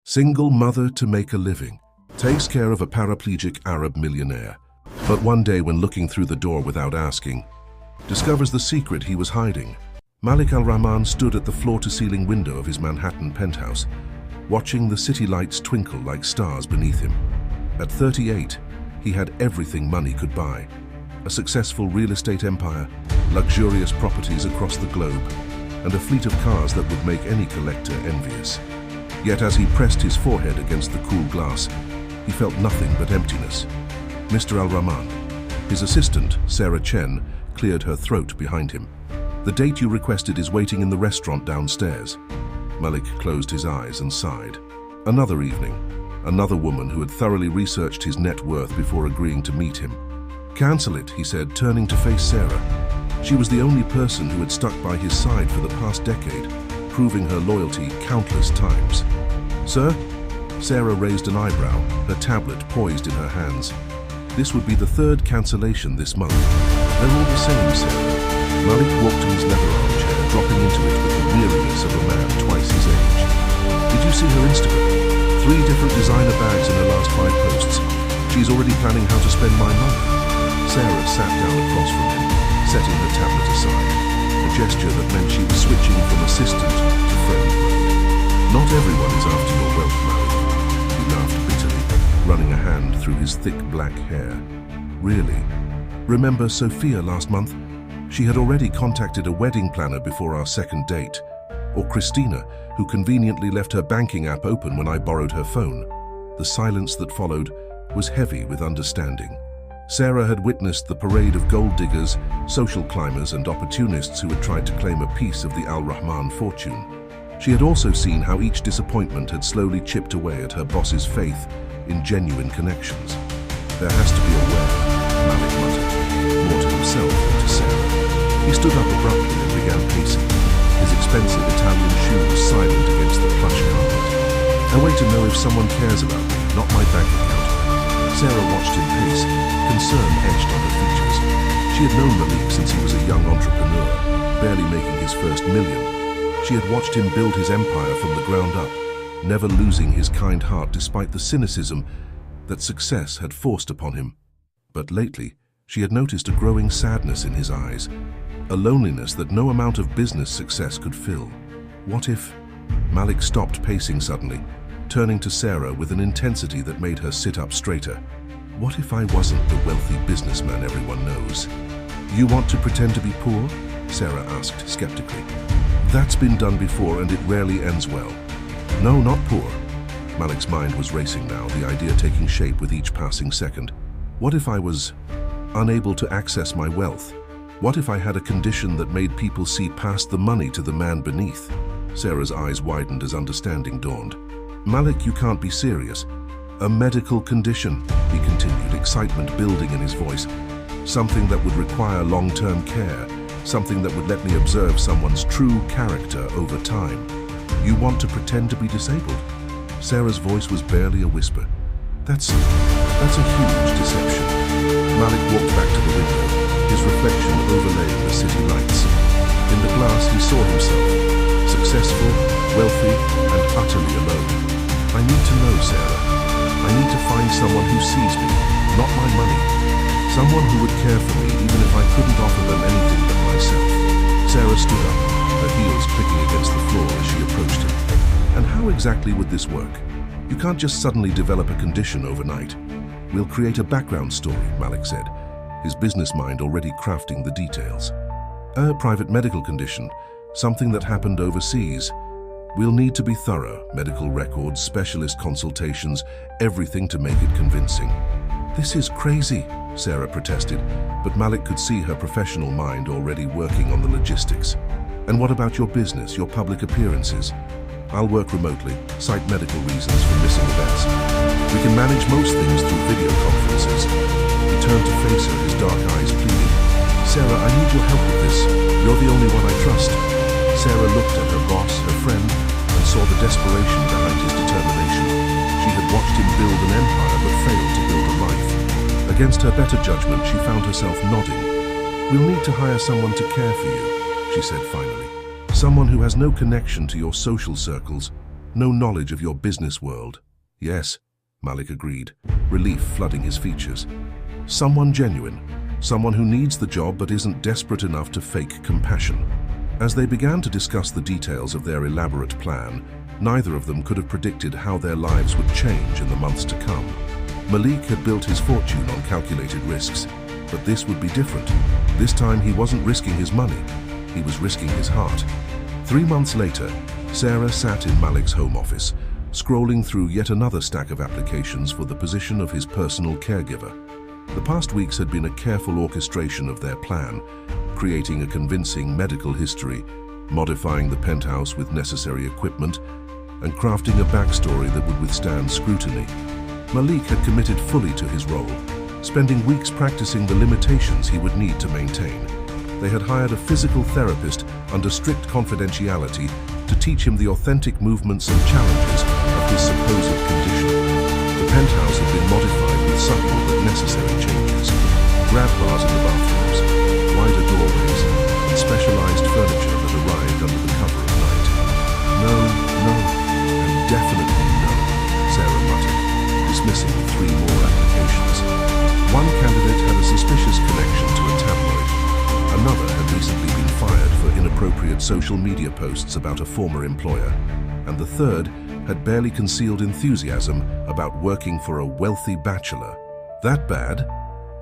Single mother to make a living. Takes care of a paraplegic Arab millionaire. But one day when looking through the door without asking, discovers the secret he was hiding. Malik Al-Rahman stood at the floor-to-ceiling window of his Manhattan penthouse, watching the city lights twinkle like stars beneath him. At 38, he had everything money could buy. A successful real estate empire, luxurious properties across the globe, and a fleet of cars that would make any collector envious. Yet as he pressed his forehead against the cool glass, he felt nothing but emptiness. Mr. Al-Rahman, his assistant, Sarah Chen, cleared her throat behind him. The date you requested is waiting in the restaurant downstairs. Malik closed his eyes and sighed. Another evening, another woman who had thoroughly researched his net worth before agreeing to meet him. Cancel it, he said, turning to face Sarah. She was the only person who had stuck by his side for the past decade, proving her loyalty countless times. Sir? Sarah raised an eyebrow, her tablet poised in her hands. This would be the third cancellation this month. They're all the same, Sarah. Malik walked to his leather armchair, dropping into it with the weariness of a man twice his age. Did you see her Instagram? 3 different designer bags in her last 5 posts. She's already planning how to spend my money. Sarah sat down across from him, setting her tablet aside, a gesture that meant she was switching from assistant to friend. Not everyone is after your wealth, Malik. He laughed bitterly, running a hand through his thick black hair. Really? Remember Sophia last month? She had already contacted a wedding planner before our second date. Or Christina, who conveniently left her banking app open when I borrowed her phone. The silence that followed was heavy with understanding. Sarah had witnessed the parade of gold diggers, social climbers, and opportunists who had tried to claim a piece of the Al-Rahman fortune. She had also seen how each disappointment had slowly chipped away at her boss's faith in genuine connections. There has to be a way, Malik muttered, more to himself than to Sarah. He stood up abruptly and began pacing, his expensive Italian shoes silent against the plush carpet. I wait to know if someone cares about me, not my bank account. Sarah watched him pace, concern etched on her features. She had known Malik since he was a young entrepreneur, barely making his first million. She had watched him build his empire from the ground up, never losing his kind heart despite the cynicism that success had forced upon him. But lately, she had noticed a growing sadness in his eyes, a loneliness that no amount of business success could fill. What if? Malik stopped pacing suddenly, turning to Sarah with an intensity that made her sit up straighter. What if I wasn't the wealthy businessman everyone knows? You want to pretend to be poor? Sarah asked skeptically. That's been done before and it rarely ends well. No, not poor. Malik's mind was racing now, the idea taking shape with each passing second. What if I was unable to access my wealth? What if I had a condition that made people see past the money to the man beneath? Sarah's eyes widened as understanding dawned. Malik, you can't be serious. A medical condition, he continued, excitement building in his voice. Something that would require long-term care, something that would let me observe someone's true character over time. You want to pretend to be disabled? Sarah's voice was barely a whisper. That's a huge deception. Malik walked back to the window, his reflection overlaying the city lights. In the glass, he saw himself, successful, wealthy, and utterly alone. I need to know, Sarah. I need to find someone who sees me, not my money. Someone who would care for me even if I couldn't offer them anything but myself. Sarah stood up, her heels clicking against the floor as she approached him. And how exactly would this work? You can't just suddenly develop a condition overnight. We'll create a background story, Malik said, his business mind already crafting the details. A private medical condition, something that happened overseas. We'll need to be thorough, medical records, specialist consultations, everything to make it convincing. This is crazy, Sarah protested, but Malik could see her professional mind already working on the logistics. And what about your business, your public appearances? I'll work remotely, cite medical reasons for missing events. We can manage most things through video conferences. He turned to face her, his dark eyes pleading. Sarah, I need your help with this. You're the only one I trust. Sarah looked at her boss, her friend, and saw the desperation behind his determination. She had watched him build an empire but failed to build a life. Against her better judgment, she found herself nodding. We'll need to hire someone to care for you, she said finally. Someone who has no connection to your social circles. No knowledge of your business world. Yes, Malik agreed, relief flooding his features. Someone genuine. Someone who needs the job but isn't desperate enough to fake compassion. As they began to discuss the details of their elaborate plan, neither of them could have predicted how their lives would change in the months to come. Malik had built his fortune on calculated risks, but this would be different. This time he wasn't risking his money, he was risking his heart. 3 months later, Sarah sat in Malik's home office, scrolling through yet another stack of applications for the position of his personal caregiver. The past weeks had been a careful orchestration of their plan, creating a convincing medical history, modifying the penthouse with necessary equipment, and crafting a backstory that would withstand scrutiny. Malik had committed fully to his role, spending weeks practicing the limitations he would need to maintain. They had hired a physical therapist under strict confidentiality to teach him the authentic movements and challenges of his supposed condition. The penthouse had been modified with subtle but necessary changes. Grab bars in the bathrooms, wider doorways, and specialized furniture that arrived under the cover of night. No, and definitely no, Sarah muttered, dismissing 3 more applications. One candidate had a suspicious connection to a tabloid. Another had recently been fired for inappropriate social media posts about a former employer. And the third had barely concealed enthusiasm about working for a wealthy bachelor. That bad?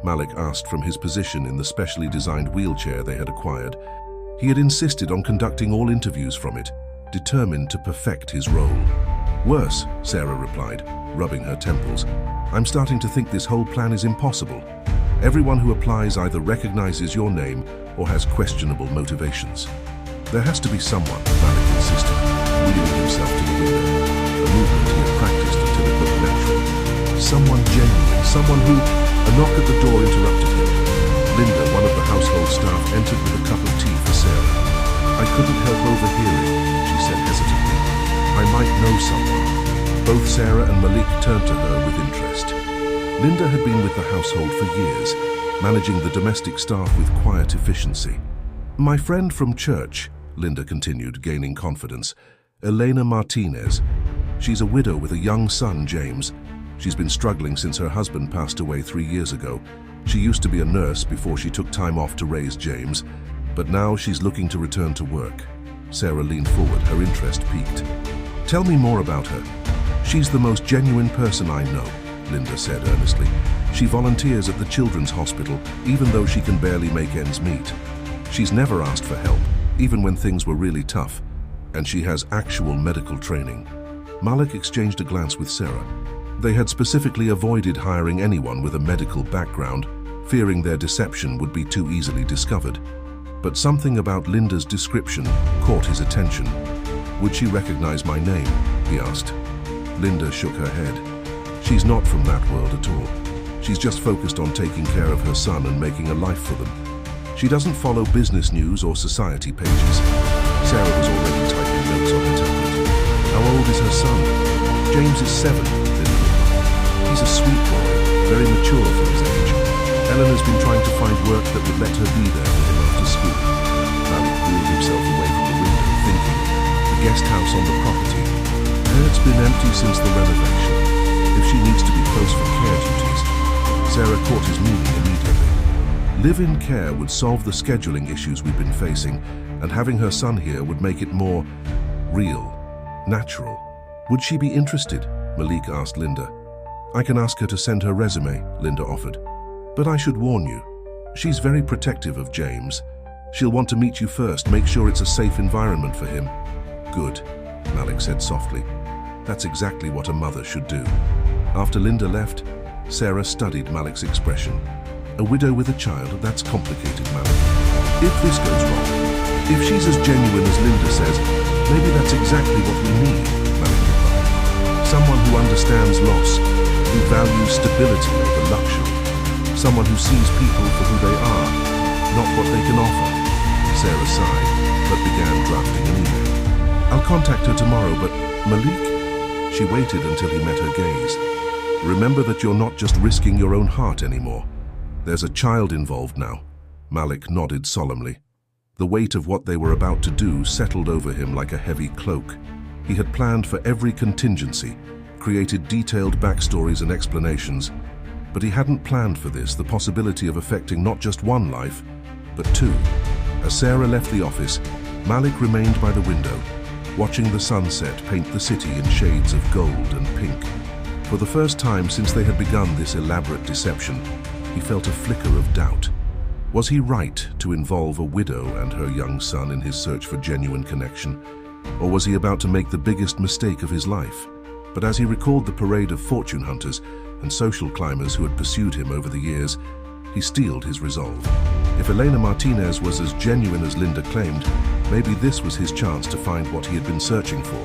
Malik asked from his position in the specially designed wheelchair they had acquired. He had insisted on conducting all interviews from it, determined to perfect his role. Worse, Sarah replied, rubbing her temples. I'm starting to think this whole plan is impossible. Everyone who applies either recognizes your name or has questionable motivations. There has to be someone, Malik insisted, wheeling himself to the window, a movement he had practiced until it looked natural. Someone genuine, someone who... A knock at the door interrupted him. Linda, one of the household staff, entered with a cup of tea for Sarah. I couldn't help overhearing, she said hesitantly. I might know someone. Both Sarah and Malik turned to her with interest. Linda had been with the household for years, managing the domestic staff with quiet efficiency. My friend from church, Linda continued, gaining confidence, Elena Martinez. She's a widow with a young son, James. She's been struggling since her husband passed away 3 years ago. She used to be a nurse before she took time off to raise James, but now she's looking to return to work. Sarah leaned forward, her interest piqued. Tell me more about her. She's the most genuine person I know, Linda said earnestly. She volunteers at the children's hospital, even though she can barely make ends meet. She's never asked for help, even when things were really tough, and she has actual medical training. Malik exchanged a glance with Sarah. They had specifically avoided hiring anyone with a medical background, fearing their deception would be too easily discovered. But something about Linda's description caught his attention. Would she recognize my name? He asked. Linda shook her head. She's not from that world at all. She's just focused on taking care of her son and making a life for them. She doesn't follow business news or society pages. Sarah was already typing notes on her tablet. How old is her son? James is 7, Linda replied. He's a sweet boy, very mature for his age. Eleanor's been trying to find work that would let her be there for him after school. Malik wheeled himself away from the window, thinking, the guest house on the property. It's been empty since the renovation. If she needs to be close for care duties. Sarah caught his meaning immediately. Live-in care would solve the scheduling issues we've been facing, and having her son here would make it more real, natural. Would she be interested? Malik asked Linda. I can ask her to send her resume, Linda offered. But I should warn you, she's very protective of James. She'll want to meet you first, make sure it's a safe environment for him. Good, Malik said softly. That's exactly what a mother should do. After Linda left, Sarah studied Malik's expression. A widow with a child, that's complicated, Malik. If this goes wrong, if she's as genuine as Linda says, maybe that's exactly what we need, Malik replied. Someone who understands loss, who values stability over luxury. Someone who sees people for who they are, not what they can offer. Sarah sighed, but began drafting an email. I'll contact her tomorrow, but Malik? She waited until he met her gaze. Remember that you're not just risking your own heart anymore. There's a child involved now. Malik nodded solemnly. The weight of what they were about to do settled over him like a heavy cloak. He had planned for every contingency, created detailed backstories and explanations, but he hadn't planned for this, the possibility of affecting not just one life, but two. As Sarah left the office, Malik remained by the window, watching the sunset paint the city in shades of gold and pink. For the first time since they had begun this elaborate deception, he felt a flicker of doubt. Was he right to involve a widow and her young son in his search for genuine connection? Or was he about to make the biggest mistake of his life? But as he recalled the parade of fortune hunters and social climbers who had pursued him over the years, he steeled his resolve. If Elena Martinez was as genuine as Linda claimed, maybe this was his chance to find what he had been searching for.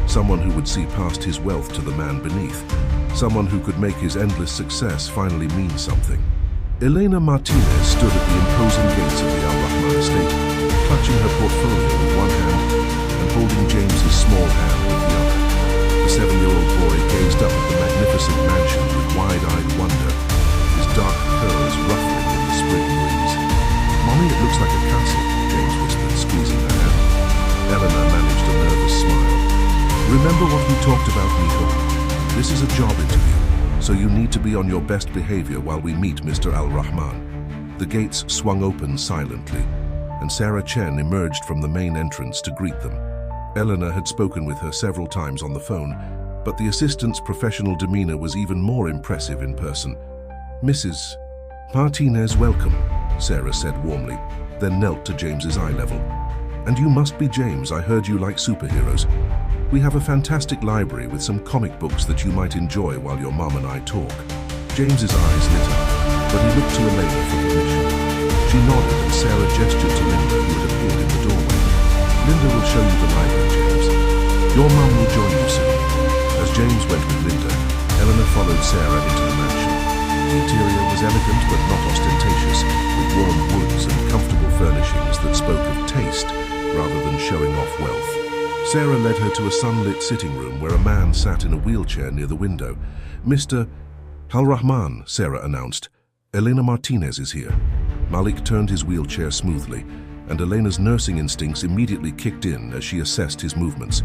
Someone who would see past his wealth to the man beneath. Someone who could make his endless success finally mean something. Elena Martinez stood at the imposing gates of the Al Rahman estate, clutching her portfolio with one hand and holding James's small hand with the other. The 7-year-old boy gazed up at the magnificent mansion with wide-eyed wonder, his dark curls ruffling in the spring breeze. "Mommy, it looks like a castle," James whispered, squeezing her hand. Eleanor managed a nervous smile. "Remember what we talked about, Nico? This is a job interview, so you need to be on your best behavior while we meet Mr. Al Rahman." The gates swung open silently, and Sarah Chen emerged from the main entrance to greet them. Eleanor had spoken with her several times on the phone, but the assistant's professional demeanor was even more impressive in person. "Mrs. Martinez, welcome," Sarah said warmly, then knelt to James's eye level. "And you must be James. I heard you like superheroes. We have a fantastic library with some comic books that you might enjoy while your mom and I talk." James's eyes lit up, but he looked to Elena for permission. She nodded and Sarah gestured to Linda, who had appeared in the doorway. "Linda will show you the library, James. Your mum will join you soon." As James went with Linda, Eleanor followed Sarah into the mansion. The interior was elegant but not ostentatious, with warm woods and comfortable furnishings that spoke of taste rather than showing off wealth. Sarah led her to a sunlit sitting room where a man sat in a wheelchair near the window. "Mr. Al Rahman," Sarah announced. "Elena Martinez is here." Malik turned his wheelchair smoothly, and Elena's nursing instincts immediately kicked in as she assessed his movements.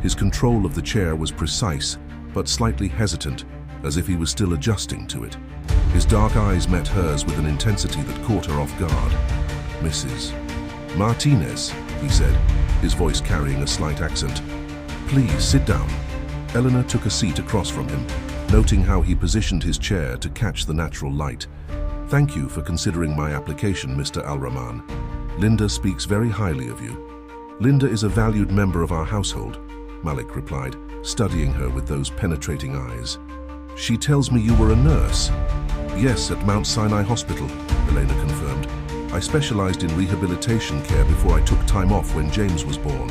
His control of the chair was precise, but slightly hesitant, as if he was still adjusting to it. His dark eyes met hers with an intensity that caught her off guard. "Mrs. Martinez," he said, his voice carrying a slight accent. "Please sit down." Eleanor took a seat across from him, noting how he positioned his chair to catch the natural light. "Thank you for considering my application, Mr. Al Rahman. Linda speaks very highly of you." "Linda is a valued member of our household," Malik replied, studying her with those penetrating eyes. "She tells me you were a nurse." "Yes, at Mount Sinai Hospital," Elena confirmed. "I specialized in rehabilitation care before I took time off when James was born."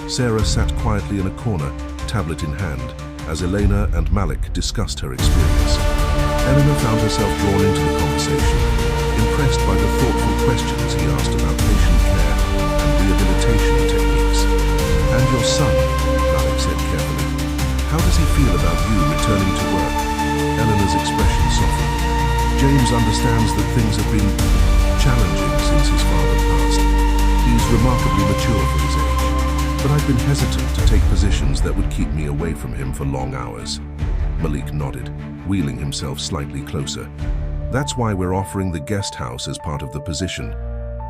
Sarah sat quietly in a corner, tablet in hand, as Elena and Malik discussed her experience. Eleanor found herself drawn into the conversation, impressed by the thoughtful questions he asked about patient care and rehabilitation techniques. "And your son," Malik said carefully. "How does he feel about you returning to work?" Eleanor's expression softened. "James understands that things have been challenging since his father passed. He's remarkably mature for his age, but I've been hesitant to take positions that would keep me away from him for long hours." Malik nodded, wheeling himself slightly closer. "That's why we're offering the guest house as part of the position.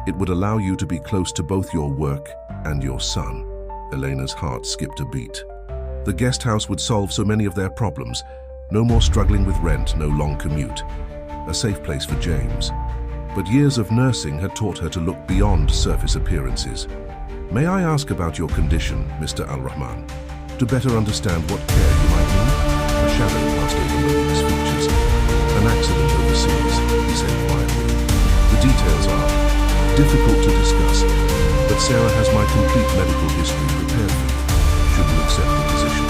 It would allow you to be close to both your work and your son." Elena's heart skipped a beat. The guest house would solve so many of their problems. No more struggling with rent, no long commute. A safe place for James. But years of nursing had taught her to look beyond surface appearances. "May I ask about your condition, Mr. Al Rahman, to better understand what care you might need?" A shadow passed over Malik's features. "An accident overseas," he said quietly. "The details are difficult to discuss, but Sarah has my complete medical history prepared for you, should you accept the position."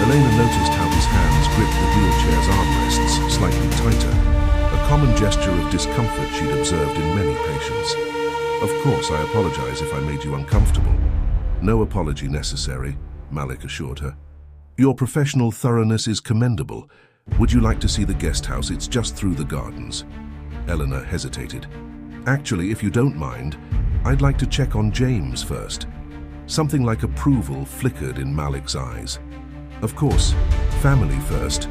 Elena noticed how his hands gripped the wheelchair's armrests slightly tighter, a common gesture of discomfort she'd observed in many patients. "Of course, I apologize if I made you uncomfortable." "No apology necessary," Malik assured her. "Your professional thoroughness is commendable. Would you like to see the guest house? It's just through the gardens." Eleanor hesitated. "Actually, if you don't mind, I'd like to check on James first." Something like approval flickered in Malik's eyes. Of course, family first.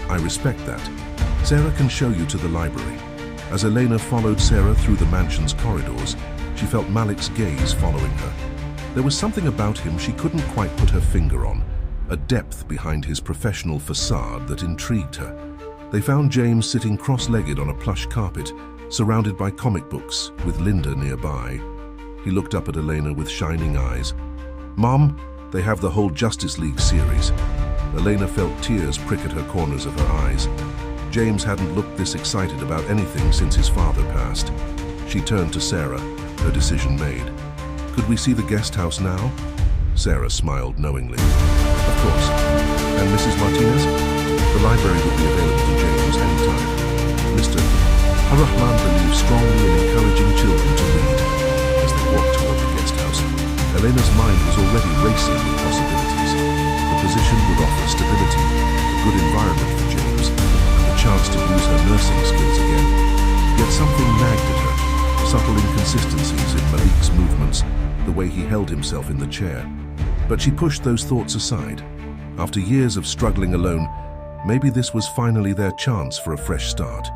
I respect that. Sarah can show you to the library. As Elena followed Sarah through the mansion's corridors, she felt Malik's gaze following her. There was something about him she couldn't quite put her finger on, a depth behind his professional facade that intrigued her. They found James sitting cross-legged on a plush carpet, surrounded by comic books, with Linda nearby. He looked up at Elena with shining eyes. "Mom, they have the whole Justice League series." Elena felt tears prick at her corners of her eyes. James hadn't looked this excited about anything since his father passed. She turned to Sarah, her decision made. "Could we see the guest house now?" Sarah smiled knowingly. "Of course. And Mrs. Martinez? The library will be available to James anytime. Mr. Paraplegic believes strongly in encouraging children to read." As they walked toward the guest house, Elena's mind was already racing with possibilities. The position would offer stability, a good environment for James, and the chance to use her nursing skills again. Yet something nagged at her, subtle inconsistencies in Malik's movements, the way he held himself in the chair. But she pushed those thoughts aside. After years of struggling alone, maybe this was finally their chance for a fresh start.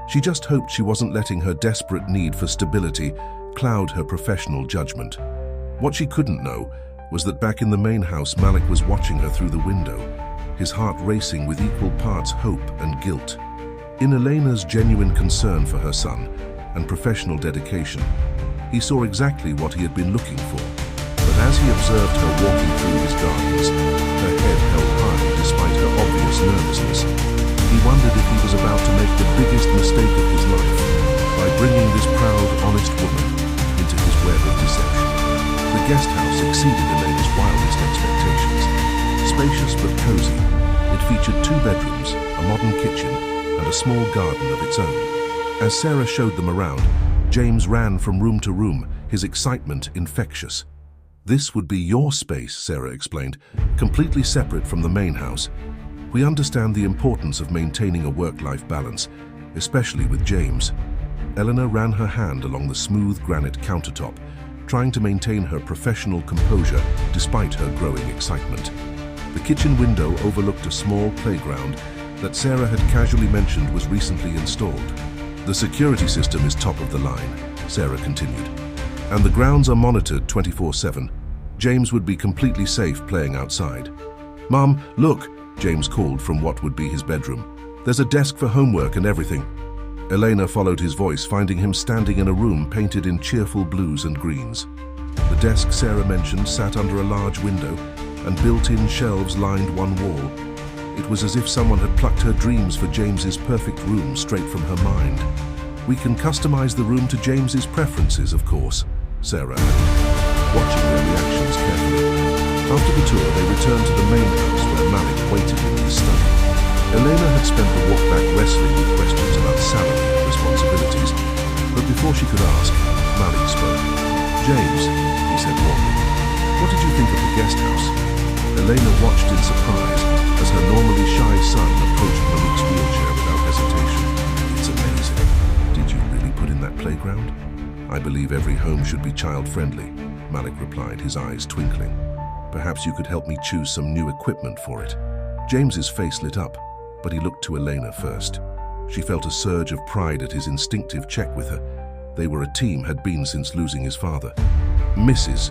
She just hoped she wasn't letting her desperate need for stability cloud her professional judgment. What she couldn't know was that back in the main house, Malik was watching her through the window, his heart racing with equal parts hope and guilt. In Elena's genuine concern for her son and professional dedication, he saw exactly what he had been looking for. But as he observed her walking through his gardens, her head held high despite her obvious nervousness, he wondered if he was about to make the biggest mistake of his life by bringing this proud, honest woman into his web of deception. The guest house exceeded Elena's wildest expectations. Spacious but cozy, it featured 2 bedrooms, a modern kitchen, and a small garden of its own. As Sarah showed them around, James ran from room to room, his excitement infectious. "This would be your space," Sarah explained, "completely separate from the main house. We understand the importance of maintaining a work-life balance, especially with James." Eleanor ran her hand along the smooth granite countertop, trying to maintain her professional composure despite her growing excitement. The kitchen window overlooked a small playground that Sarah had casually mentioned was recently installed. "The security system is top of the line," Sarah continued, "and the grounds are monitored 24/7. James would be completely safe playing outside." "Mom, look," James called from what would be his bedroom. "There's a desk for homework and everything." Elena followed his voice, finding him standing in a room painted in cheerful blues and greens. The desk Sarah mentioned sat under a large window, and built-in shelves lined one wall. It was as if someone had plucked her dreams for James's perfect room straight from her mind. "We can customize the room to James's preferences, of course," Sarah added, watching their reactions carefully. After the tour, they returned to the main house where Malik waited in his study. Elena had spent the walk back wrestling with questions about salary and responsibilities, but before she could ask, Malik spoke. "James," he said warmly, "what did you think of the guest house?" Elena watched in surprise as her normally shy son approached Malik's wheelchair without hesitation. "It's amazing. Did you really put in that playground?" "I believe every home should be child-friendly," Malik replied, his eyes twinkling. "Perhaps you could help me choose some new equipment for it." James's face lit up, but he looked to Elena first. She felt a surge of pride at his instinctive check with her. They were a team, had been since losing his father. "Mrs.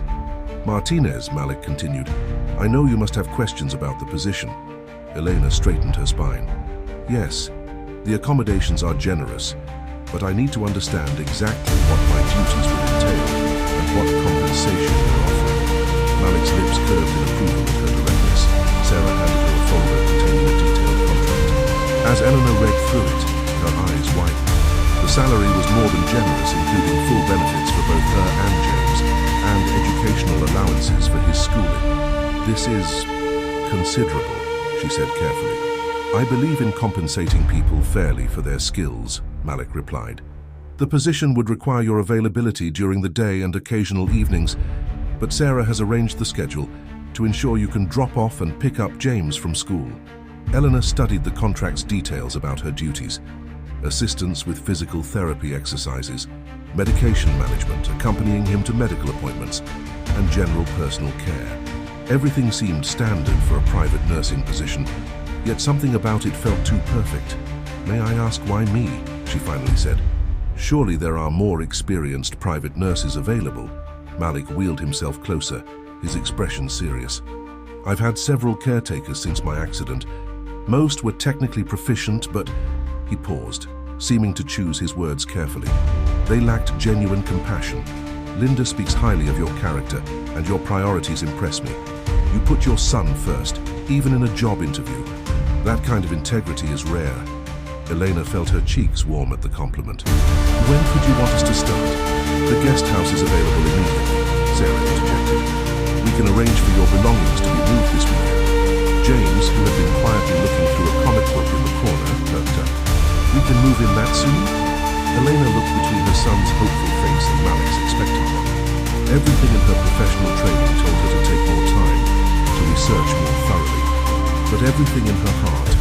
Martinez," Malik continued, "I know you must have questions about the position." Elena straightened her spine. "Yes, the accommodations are generous, but I need to understand exactly what my duties will entail and what compensation you're offering." Malik's lips curved in approval at her directness. Sarah handed her a folder containing a detailed contract. As Eleanor read through it, her eyes widened. The salary was more than generous, including full benefits for both her and James, and educational allowances for his schooling. "This is considerable," she said carefully. "I believe in compensating people fairly for their skills," Malik replied. "The position would require your availability during the day and occasional evenings, but Sarah has arranged the schedule to ensure you can drop off and pick up James from school." Eleanor studied the contract's details about her duties: assistance with physical therapy exercises, medication management, accompanying him to medical appointments, and general personal care. Everything seemed standard for a private nursing position, yet something about it felt too perfect. "May I ask why me?" she finally said. "Surely there are more experienced private nurses available." Malik wheeled himself closer, his expression serious. "I've had several caretakers since my accident. Most were technically proficient, but..." He paused, seeming to choose his words carefully. "They lacked genuine compassion. Linda speaks highly of your character, and your priorities impress me. You put your son first, even in a job interview. That kind of integrity is rare." Elena felt her cheeks warm at the compliment. "When could you want us to start?" "The guest house is available immediately," Sarah interjected. "We can arrange for your belongings to be moved this weekend." James, who had been quietly looking through a comic book in the corner, perked up. "We can move in that soon?" Elena looked between her son's hopeful face and Malik's expectant one. Everything in her professional training told her to take more time, to research more thoroughly. But everything in her heart,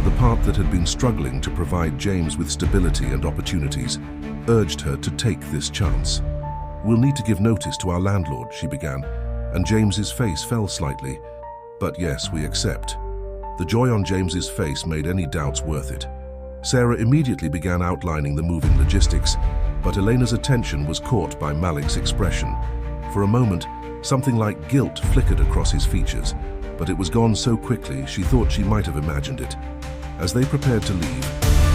the part that had been struggling to provide James with stability and opportunities, urged her to take this chance. "We'll need to give notice to our landlord," she began, and James's face fell slightly. "But yes, we accept." The joy on James's face made any doubts worth it. Sarah immediately began outlining the moving logistics, but Elena's attention was caught by Malik's expression. For a moment, something like guilt flickered across his features, but it was gone so quickly she thought she might have imagined it. As they prepared to leave,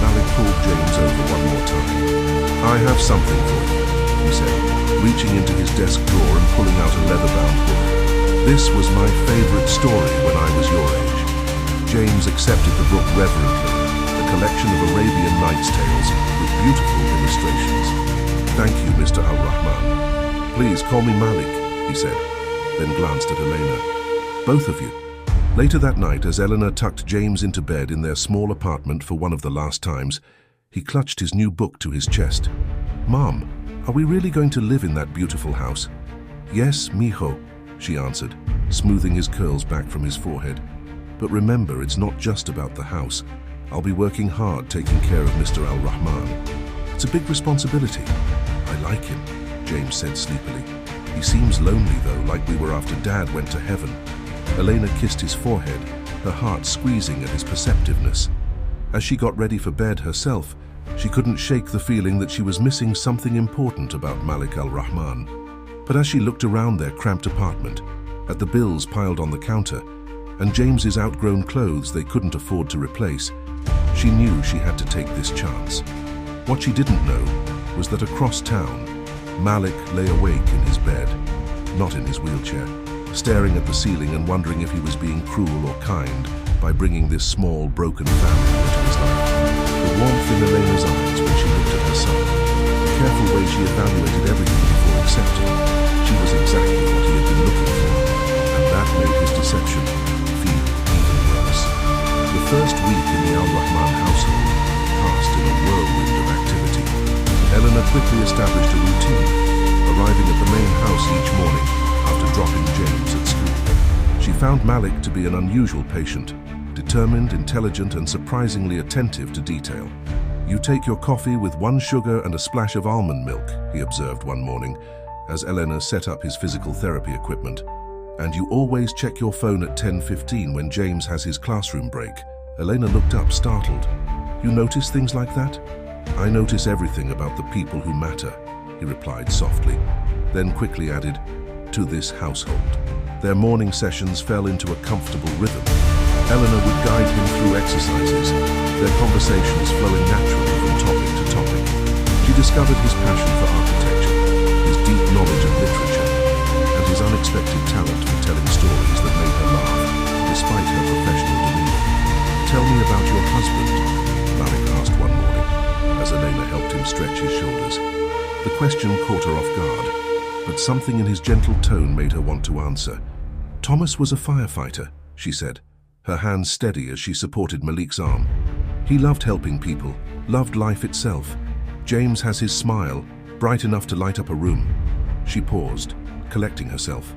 Malik pulled James over one more time. "I have something for you," he said, reaching into his desk drawer and pulling out a leather-bound book. "This was my favorite story when I was your age." James accepted the book reverently, a collection of Arabian Nights tales with beautiful illustrations. "Thank you, Mr. Al-Rahman. Please call me Malik," he said, then glanced at Elena. "Both of you." Later that night, as Eleanor tucked James into bed in their small apartment for one of the last times, he clutched his new book to his chest. "Mom, are we really going to live in that beautiful house?" "Yes, mijo," she answered, smoothing his curls back from his forehead. "But remember, it's not just about the house. I'll be working hard taking care of Mr. Al-Rahman. It's a big responsibility." "I like him," James said sleepily. "He seems lonely though, like we were after Dad went to heaven." Elena kissed his forehead, her heart squeezing at his perceptiveness. As she got ready for bed herself, she couldn't shake the feeling that she was missing something important about Malik Al-Rahman. But as she looked around their cramped apartment, at the bills piled on the counter, and James's outgrown clothes they couldn't afford to replace, she knew she had to take this chance. What she didn't know was that across town, Malik lay awake in his bed, not in his wheelchair, staring at the ceiling and wondering if he was being cruel or kind by bringing this small, broken family into his life. The warmth in Elena's eyes when she looked at her son, the careful way she evaluated everything before accepting, she was exactly what he had been looking for, and that made his deception feel even worse. The first week in the Al-Rahman household passed in a whirlwind of activity. Eleanor quickly established a routine, arriving at the main house each morning after dropping James at school. She found Malik to be an unusual patient, determined, intelligent, and surprisingly attentive to detail. "You take your coffee with 1 sugar and a splash of almond milk," he observed one morning, as Eleanor set up his physical therapy equipment. "And you always check your phone at 10:15 when James has his classroom break." Elena looked up, startled. "You notice things like that?" "I notice everything about the people who matter," he replied softly, then quickly added, "to this household." Their morning sessions fell into a comfortable rhythm. Eleanor would guide him through exercises, their conversations flowing naturally from topic to topic. She discovered his passion for architecture, his deep knowledge of literature, and his unexpected talent for telling stories that made her laugh, despite her professional demeanor. "Tell me about your husband," Malik asked one morning, as Elena helped him stretch his shoulders. The question caught her off guard, but something in his gentle tone made her want to answer. "Thomas was a firefighter," she said, her hands steady as she supported Malik's arm. "He loved helping people, loved life itself. James has his smile, bright enough to light up a room." She paused, collecting herself.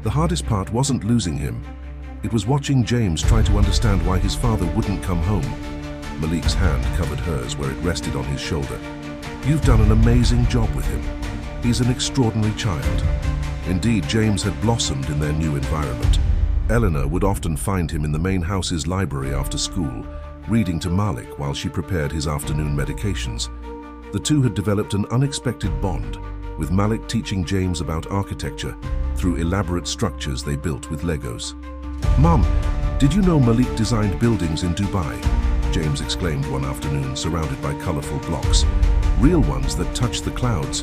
The hardest part wasn't losing him. It was watching James try to understand why his father wouldn't come home. Malik's hand covered hers where it rested on his shoulder. "You've done an amazing job with him. He's an extraordinary child." Indeed, James had blossomed in their new environment. Eleanor would often find him in the main house's library after school, reading to Malik while she prepared his afternoon medications. The two had developed an unexpected bond, with Malik teaching James about architecture through elaborate structures they built with Legos. "Mom, did you know Malik designed buildings in Dubai?" James exclaimed one afternoon, surrounded by colorful blocks, real ones that touched the clouds.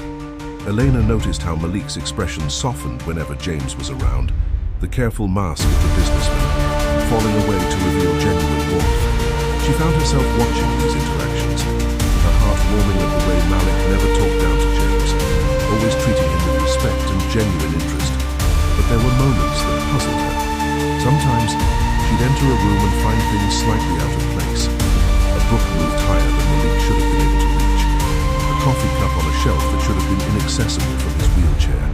Elena noticed how Malik's expression softened whenever James was around, the careful mask of the businessman falling away to reveal genuine warmth. She found herself watching these interactions, her heart warming at the way Malik never talked down to James, always treating him with respect and genuine interest. But there were moments that puzzled her. Sometimes she'd enter a room and find things slightly out of place. A book moved higher than Malik should have been able to reach. A coffee cup on a shelf that should have been inaccessible from his wheelchair.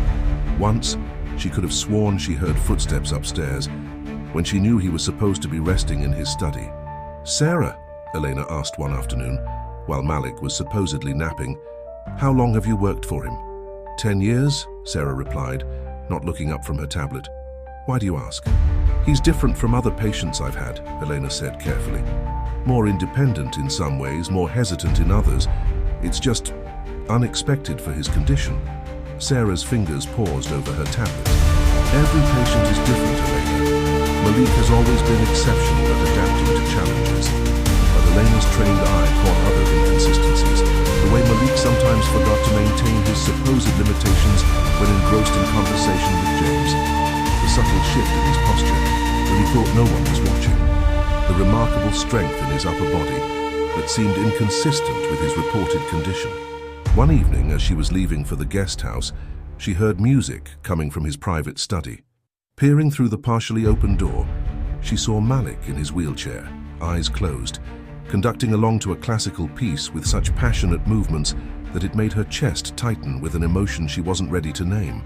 Once, she could have sworn she heard footsteps upstairs when she knew he was supposed to be resting in his study. "Sarah," Elena asked one afternoon, while Malik was supposedly napping, "how long have you worked for him?" 10 years, Sarah replied, not looking up from her tablet. "Why do you ask?" "He's different from other patients I've had," Elena said carefully. "More independent in some ways, more hesitant in others. It's just unexpected for his condition." Sarah's fingers paused over her tablet. "Every patient is different, Elena. Malik has always been exceptional at adapting to challenges." But Elena's trained eye caught other inconsistencies. The way Malik sometimes forgot to maintain his supposed limitations when engrossed in conversation with James. The subtle shift in his posture when he thought no one was watching. The remarkable strength in his upper body that seemed inconsistent with his reported condition. One evening, as she was leaving for the guest house, she heard music coming from his private study. Peering through the partially open door, she saw Malik in his wheelchair, eyes closed, conducting along to a classical piece with such passionate movements that it made her chest tighten with an emotion she wasn't ready to name.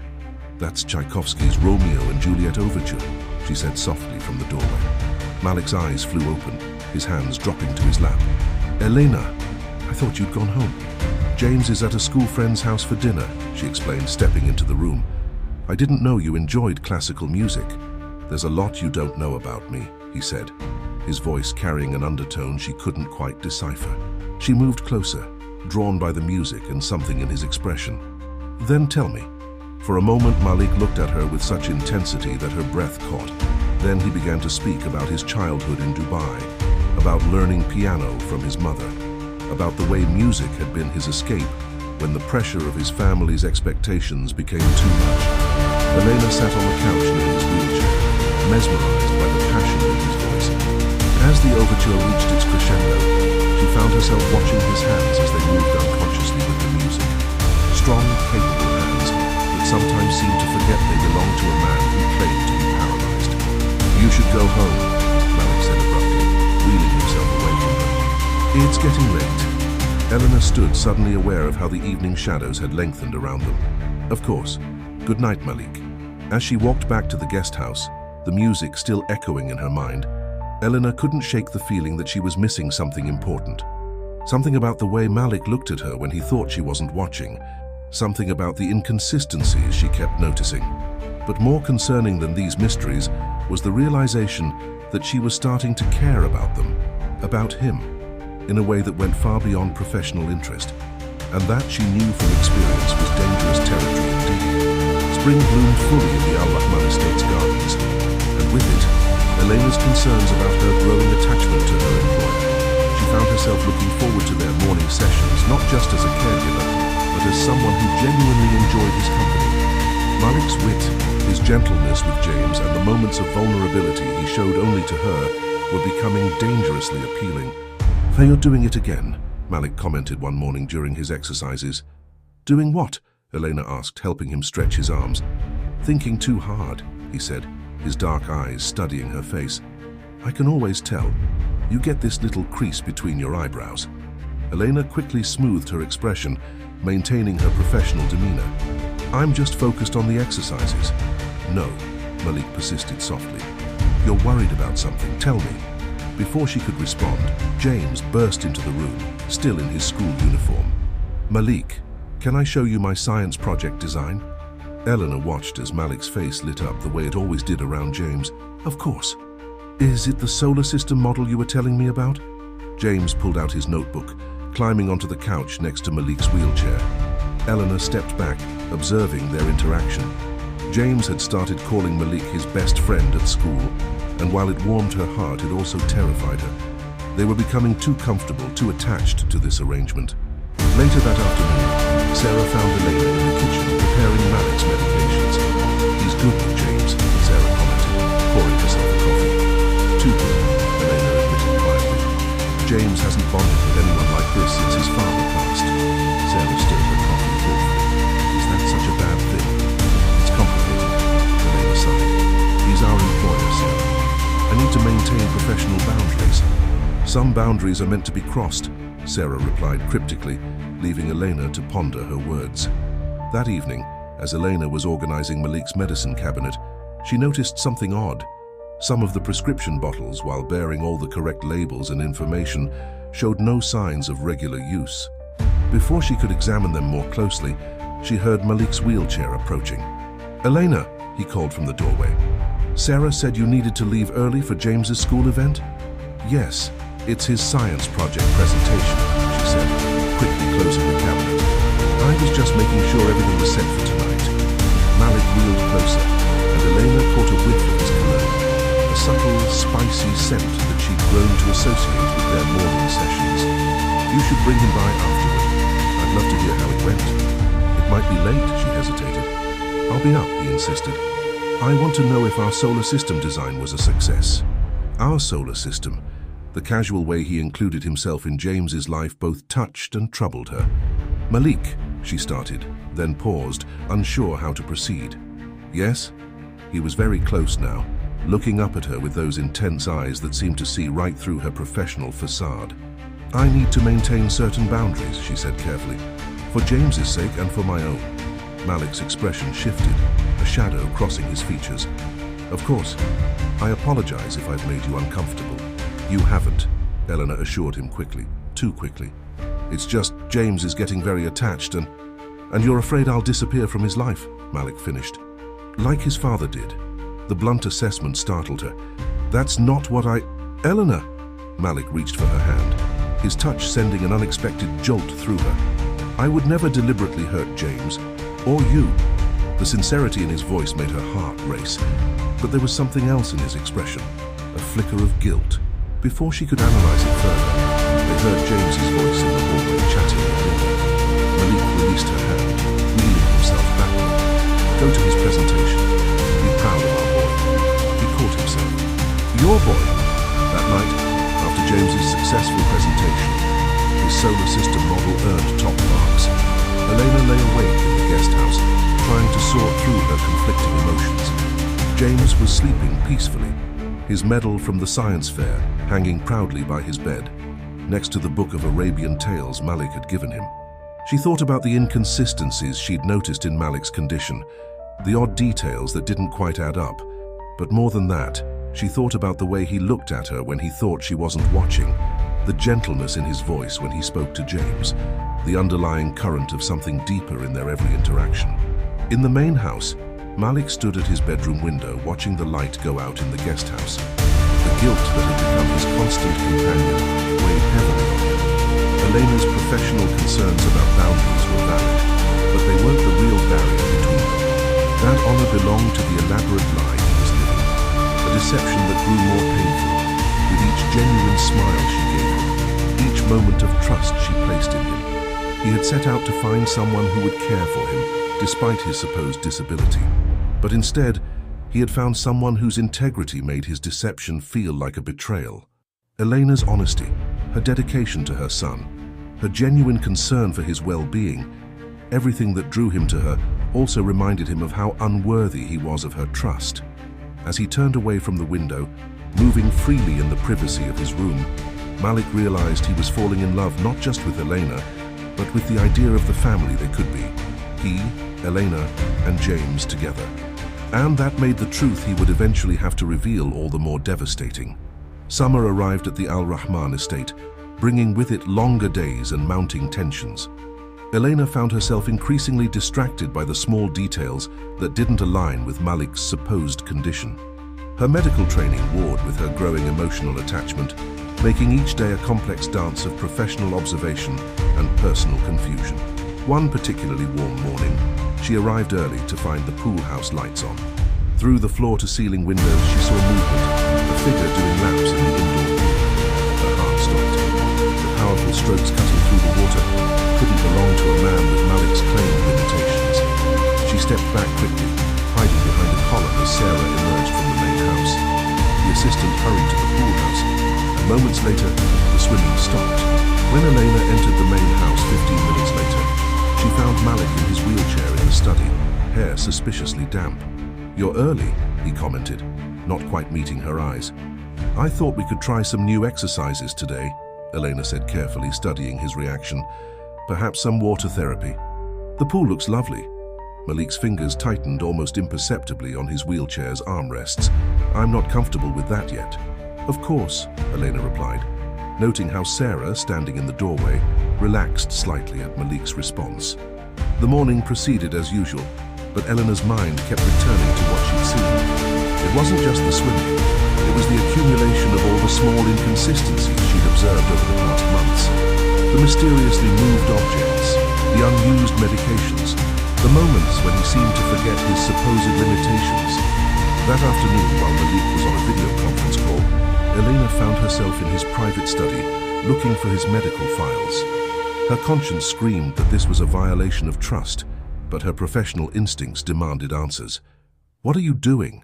"That's Tchaikovsky's Romeo and Juliet Overture," she said softly from the doorway. Malik's eyes flew open, his hands dropping to his lap. "Elena, I thought you'd gone home." "James is at a school friend's house for dinner," she explained, stepping into the room. "I didn't know you enjoyed classical music." "There's a lot you don't know about me," he said, his voice carrying an undertone she couldn't quite decipher. She moved closer, drawn by the music and something in his expression. "Then tell me." For a moment, Malik looked at her with such intensity that her breath caught. Then he began to speak about his childhood in Dubai, about learning piano from his mother, about the way music had been his escape when the pressure of his family's expectations became too much. Elena sat on the couch near his wheelchair, mesmerized by the passion in his voice. As the overture reached its crescendo, she found herself watching his hands as they moved unconsciously with the music. Strong, capable hands that sometimes seemed to forget they belonged to a man who claimed to be paralyzed. "You should go home," Malik said abruptly, wheeling himself away from her. "It's getting late." Eleanor stood, suddenly aware of how the evening shadows had lengthened around them. "Of course. Good night, Malik." As she walked back to the guest house, the music still echoing in her mind, Eleanor couldn't shake the feeling that she was missing something important. Something about the way Malik looked at her when he thought she wasn't watching. Something about the inconsistencies she kept noticing. But more concerning than these mysteries was the realization that she was starting to care about them, about him, in a way that went far beyond professional interest. And that, she knew from experience, was dangerous territory indeed. Spring bloomed fully in the Al-Rahman Estate's gardens, and with it, Elena's concerns about her growing attachment to her employer. She found herself looking forward to their morning sessions, not just as a caregiver, but as someone who genuinely enjoyed his company. Malik's wit, his gentleness with James, and the moments of vulnerability he showed only to her were becoming dangerously appealing. "So you're doing it again," Malik commented one morning during his exercises. "Doing what?" Elena asked, helping him stretch his arms. "Thinking too hard," he said, his dark eyes studying her face. "I can always tell. You get this little crease between your eyebrows." Elena quickly smoothed her expression, maintaining her professional demeanor. "I'm just focused on the exercises." "No," Malik persisted softly. "You're worried about something. Tell me." Before she could respond, James burst into the room, still in his school uniform. "Malik, can I show you my science project design?" Eleanor watched as Malik's face lit up the way it always did around James. Of course. Is it the solar system model you were telling me about? James pulled out his notebook, climbing onto the couch next to Malik's wheelchair. Eleanor stepped back, observing their interaction. James had started calling Malik his best friend at school, and while it warmed her heart, it also terrified her. They were becoming too comfortable, too attached to this arrangement. Later that afternoon, Sarah found Elena in the kitchen preparing Malik's medications. "He's good with James," Sarah commented, pouring herself a coffee. "Too good," Elena admitted quietly. "James hasn't bonded with anyone like this since his father passed." Sarah stirred her coffee thoughtfully. "Is that such a bad thing?" "It's complicated," Elena sighed. "He's our employer, Sarah. I need to maintain professional boundaries." "Some boundaries are meant to be crossed," Sarah replied cryptically, leaving Elena to ponder her words. That evening, as Elena was organizing Malik's medicine cabinet, she noticed something odd. Some of the prescription bottles, while bearing all the correct labels and information, showed no signs of regular use. Before she could examine them more closely, she heard Malik's wheelchair approaching. "Elena," he called from the doorway. "Sarah said you needed to leave early for James's school event?" "Yes, it's his science project presentation," she said, quickly closing the cabinet. "I was just making sure everything was set for tonight." Malik wheeled closer, and Elena caught a whiff of his cologne, a subtle, spicy scent that she'd grown to associate with their morning sessions. "You should bring him by afterward. I'd love to hear how it went." "It might be late," she hesitated. "I'll be up," he insisted. "I want to know if our solar system design was a success." "Our solar system?" The casual way he included himself in James's life both touched and troubled her. "Malik," she started, then paused, unsure how to proceed. "Yes?" He was very close now, looking up at her with those intense eyes that seemed to see right through her professional facade. "I need to maintain certain boundaries," she said carefully, "for James's sake and for my own." Malik's expression shifted, a shadow crossing his features. "Of course. I apologize if I've made you uncomfortable." "You haven't," Eleanor assured him quickly, too quickly. "It's just James is getting very attached and you're afraid I'll disappear from his life," Malik finished. "Like his father did." The blunt assessment startled her. "That's not what I—" "Eleanor!" Malik reached for her hand, his touch sending an unexpected jolt through her. "I would never deliberately hurt James, or you." The sincerity in his voice made her heart race, but there was something else in his expression, a flicker of guilt. Before she could analyze it further, they heard James's voice in the hallway chatting with Linda. Malik released her hand, wheeling himself backward. "Go to his presentation. Be proud of our boy." He caught himself. "Your boy?" That night, after James's successful presentation, his solar system model earned top marks. Elena lay awake in the guest house, trying to sort through her conflicting emotions. James was sleeping peacefully, his medal from the science fair hanging proudly by his bed, next to the book of Arabian tales Malik had given him. She thought about the inconsistencies she'd noticed in Malik's condition, the odd details that didn't quite add up. But more than that, she thought about the way he looked at her when he thought she wasn't watching, the gentleness in his voice when he spoke to James, the underlying current of something deeper in their every interaction. In the main house, Malik stood at his bedroom window watching the light go out in the guest house. The guilt that had become his constant companion weighed heavily on him. Elena's professional concerns about boundaries were valid, but they weren't the real barrier between them. That honor belonged to the elaborate lie he was living, a deception that grew more painful with each genuine smile she gave him, each moment of trust she placed in him. He had set out to find someone who would care for him, despite his supposed disability. But instead, he had found someone whose integrity made his deception feel like a betrayal. Elena's honesty, her dedication to her son, her genuine concern for his well-being, everything that drew him to her also reminded him of how unworthy he was of her trust. As he turned away from the window, moving freely in the privacy of his room, Malik realized he was falling in love not just with Elena, but with the idea of the family they could be. He, Elena, and James together. And that made the truth he would eventually have to reveal all the more devastating. Summer arrived at the Al Rahman estate, bringing with it longer days and mounting tensions. Elena found herself increasingly distracted by the small details that didn't align with Malik's supposed condition. Her medical training warred with her growing emotional attachment, making each day a complex dance of professional observation and personal confusion. One particularly warm morning, she arrived early to find the pool house lights on. Through the floor-to-ceiling windows, she saw movement, a figure doing laps in the indoor pool. Her heart stopped. The powerful strokes cutting through the water couldn't belong to a man with Malik's claimed limitations. She stepped back quickly, hiding behind a column as Sarah emerged from the main house. The assistant hurried to the pool house, and moments later, the swimming stopped. When Elena entered the main house 15 minutes later, she found Malik in his wheelchair in the study, hair suspiciously damp. "You're early," he commented, not quite meeting her eyes. "I thought we could try some new exercises today," Elena said carefully, studying his reaction. "Perhaps some water therapy." "The pool looks lovely." Malik's fingers tightened almost imperceptibly on his wheelchair's armrests. "I'm not comfortable with that yet." "Of course," Elena replied, noting how Sarah, standing in the doorway, relaxed slightly at Malik's response. The morning proceeded as usual, but Elena's mind kept returning to what she'd seen. It wasn't just the swimming, it was the accumulation of all the small inconsistencies she'd observed over the past months. The mysteriously moved objects, the unused medications, the moments when he seemed to forget his supposed limitations. That afternoon, while Malik was on a video conference call, Elena found herself in his private study, looking for his medical files. Her conscience screamed that this was a violation of trust, but her professional instincts demanded answers. "What are you doing?"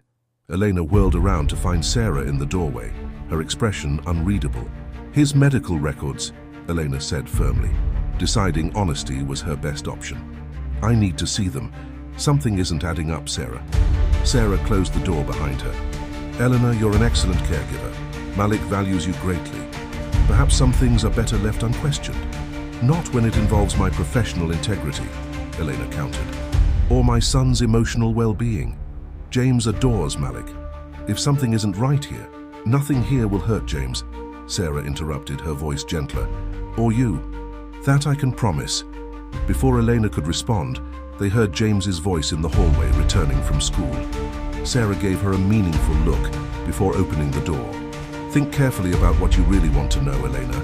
Elena whirled around to find Sarah in the doorway, her expression unreadable. "His medical records," Elena said firmly, deciding honesty was her best option. "I need to see them. Something isn't adding up, Sarah." Sarah closed the door behind her. "Elena, you're an excellent caregiver. Malik values you greatly. Perhaps some things are better left unquestioned. Not when it involves my professional integrity," Elena countered, "or my son's emotional well-being. James adores Malik. If something isn't right here, nothing here will hurt James," Sarah interrupted, her voice gentler. "Or you. That I can promise." Before Elena could respond, they heard James's voice in the hallway returning from school. Sarah gave her a meaningful look before opening the door. "Think carefully about what you really want to know, Elena.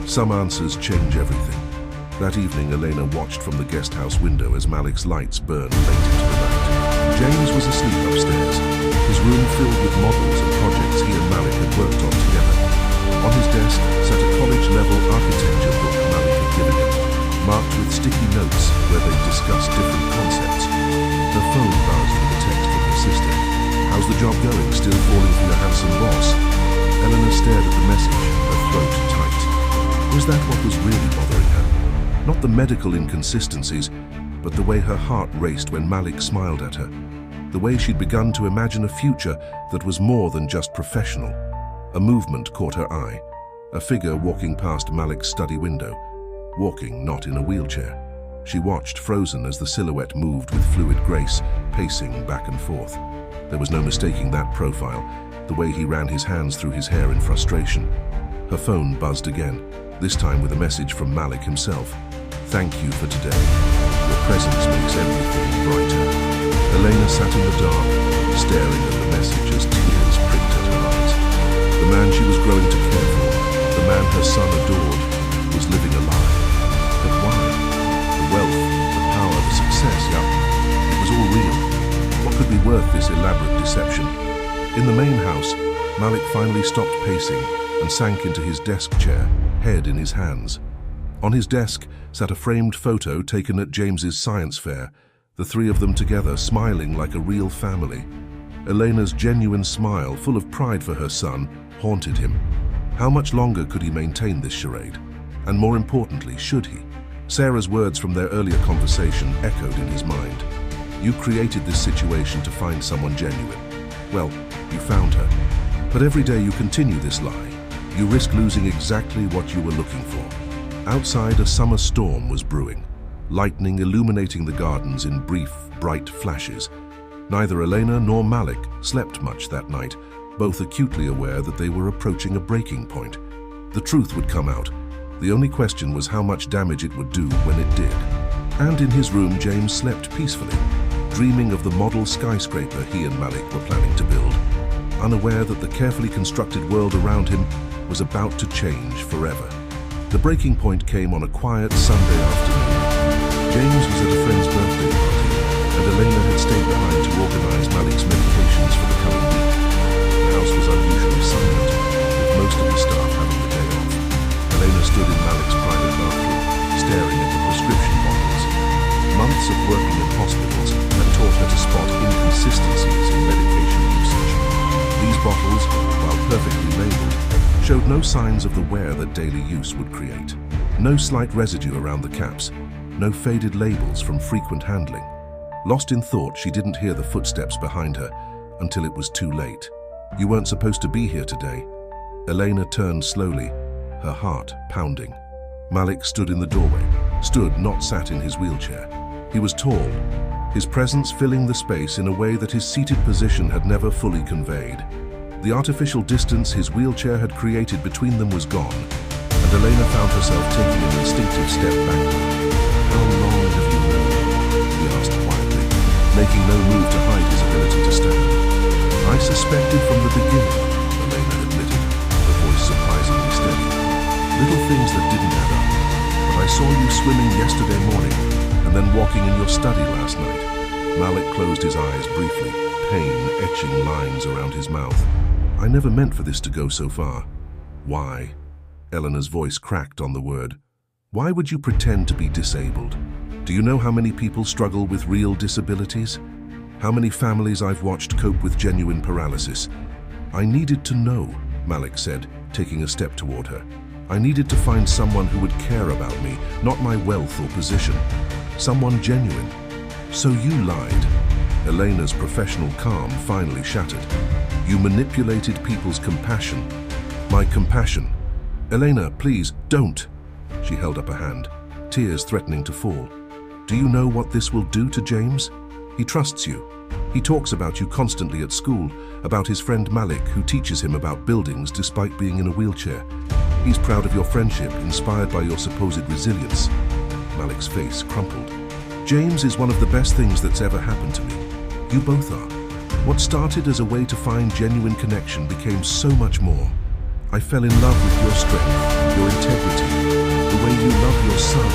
Some answers change everything." That evening, Elena watched from the guest house window as Malik's lights burned late into the night. James was asleep upstairs, his room filled with models and projects he and Malik had worked on together. On his desk sat a college-level architecture book Malik had given him, marked with sticky notes where they discussed different concepts. Her phone buzzed with a text from her sister. "How's the job going? Still falling for your handsome boss?" Elena stared at the message, her throat tight. Was that what was really bothering her? Not the medical inconsistencies, but the way her heart raced when Malik smiled at her. The way she'd begun to imagine a future that was more than just professional. A movement caught her eye, a figure walking past Malik's study window, walking not in a wheelchair. She watched, frozen, as the silhouette moved with fluid grace, pacing back and forth. There was no mistaking that profile, the way he ran his hands through his hair in frustration. Her phone buzzed again, this time with a message from Malik himself. "Thank you for today. Your presence makes everything brighter." Elena sat in the dark, staring at the message as tears pricked at her eyes. The man she was growing to care for, the man her son adored, was living a lie. But why? The wealth, the power, the success, it was all real. What could be worth this elaborate deception? In the main house, Malik finally stopped pacing and sank into his desk chair, head in his hands. On his desk sat a framed photo taken at James's science fair, the three of them together smiling like a real family. Elena's genuine smile, full of pride for her son, haunted him. How much longer could he maintain this charade? And more importantly, should he? Sarah's words from their earlier conversation echoed in his mind. "You created this situation to find someone genuine. Well, you found her. But every day you continue this lie, you risk losing exactly what you were looking for." Outside, a summer storm was brewing, lightning illuminating the gardens in brief, bright flashes. Neither Elena nor Malik slept much that night, both acutely aware that they were approaching a breaking point. The truth would come out. The only question was how much damage it would do when it did. And in his room, James slept peacefully, dreaming of the model skyscraper he and Malik were planning to build, unaware that the carefully constructed world around him was about to change forever. The breaking point came on a quiet Sunday afternoon. James was at a friend's birthday party, and Elena had stayed behind to organize Malik's medications for the coming week. The house was unusually silent, with most of the staff having the day off. Elena stood in Malik's private bathroom, staring at the prescription bottles. Months of working in hospitals had taught her to spot inconsistencies in medication usage. These bottles, while perfectly labeled, showed no signs of the wear that daily use would create. No slight residue around the caps, no faded labels from frequent handling. Lost in thought, she didn't hear the footsteps behind her until it was too late. "You weren't supposed to be here today." Elena turned slowly, her heart pounding. Malik stood in the doorway, not sat in his wheelchair. He was tall, his presence filling the space in a way that his seated position had never fully conveyed. The artificial distance his wheelchair had created between them was gone, and Elena found herself taking an instinctive step backward. "How long have you known?" he asked quietly, making no move to hide his ability to stand. "I suspected from the beginning," Elena admitted, her voice surprisingly steady. "Little things that didn't add up, but I saw you swimming yesterday morning, and then walking in your study last night." Malik closed his eyes briefly, pain etching lines around his mouth. "I never meant for this to go so far." "Why?" Eleanor's voice cracked on the word. "Why would you pretend to be disabled? Do you know how many people struggle with real disabilities? How many families I've watched cope with genuine paralysis? I needed to know," Malik said, taking a step toward her. "I needed to find someone who would care about me, not my wealth or position. Someone genuine. So you lied." Elena's professional calm finally shattered. "You manipulated people's compassion." "My compassion?" "Elena, please, don't." She held up a hand, tears threatening to fall. "Do you know what this will do to James? He trusts you. He talks about you constantly at school, about his friend Malik, who teaches him about buildings despite being in a wheelchair. He's proud of your friendship, inspired by your supposed resilience." Malik's face crumpled. "James is one of the best things that's ever happened to me. You both are. What started as a way to find genuine connection became so much more. I fell in love with your strength, your integrity, the way you love your son."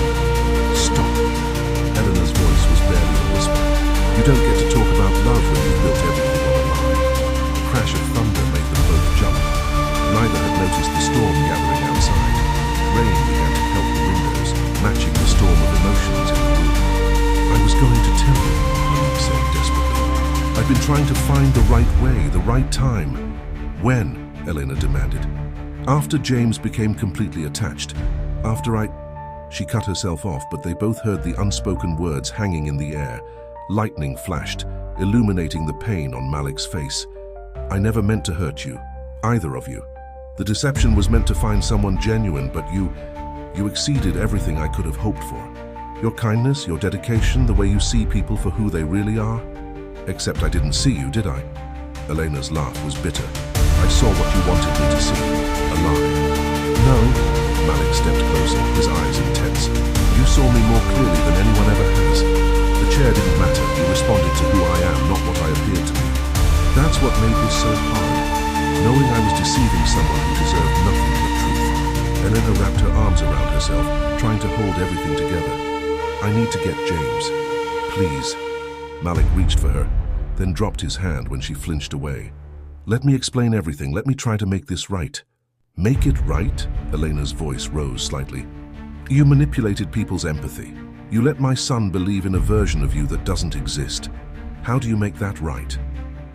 "Stop." Eleanor's voice was barely a whisper. "You don't get to talk about love when you've built everything on a lie." A crash of thunder made them both jump. Neither had noticed the storm gathering outside. Rain began to pelt the windows, matching the storm of emotions in the room. "I was going to tell you," Malik said desperately. "I've been trying to find the right way, the right time." "When?" Elena demanded. "After James became completely attached. After I..." She cut herself off, but they both heard the unspoken words hanging in the air. Lightning flashed, illuminating the pain on Malik's face. "I never meant to hurt you, either of you. The deception was meant to find someone genuine, but you exceeded everything I could have hoped for. Your kindness, your dedication, the way you see people for who they really are. Except I didn't see you, did I?" Elena's laugh was bitter. "I saw what you wanted me to see. A lie." "No." Malik stepped closer, his eyes intense. "You saw me more clearly than anyone ever has. The chair didn't matter. You responded to who I am, not what I appeared to be. That's what made this so hard. Knowing I was deceiving someone who deserved nothing but truth." Elena wrapped her arms around herself, trying to hold everything together. "I need to get James. Please." Malik reached for her, then dropped his hand when she flinched away. "Let me explain everything. Let me try to make this right." "Make it right?" Elena's voice rose slightly. "You manipulated people's empathy. You let my son believe in a version of you that doesn't exist. How do you make that right?"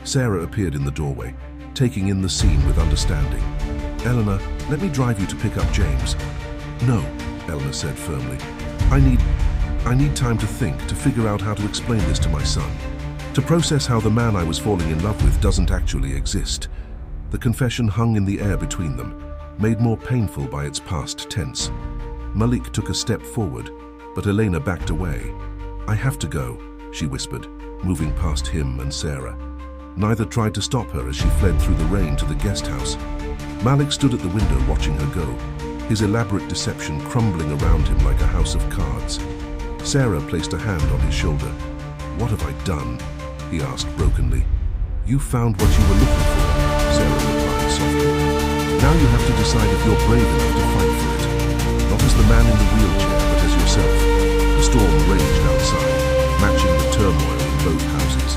Sarah appeared in the doorway, taking in the scene with understanding. "Elena, let me drive you to pick up James." "No," Elena said firmly. I need time to think, to figure out how to explain this to my son. To process how the man I was falling in love with doesn't actually exist." The confession hung in the air between them, made more painful by its past tense. Malik took a step forward, but Elena backed away. "I have to go," she whispered, moving past him and Sarah. Neither tried to stop her as she fled through the rain to the guest house. Malik stood at the window watching her go, his elaborate deception crumbling around him like a house of cards. Sarah placed a hand on his shoulder. "What have I done?" he asked brokenly. "You found what you were looking for," Sarah replied softly. "Now you have to decide if you're brave enough to fight for it. Not as the man in the wheelchair, but as yourself." The storm raged outside, matching the turmoil in both houses.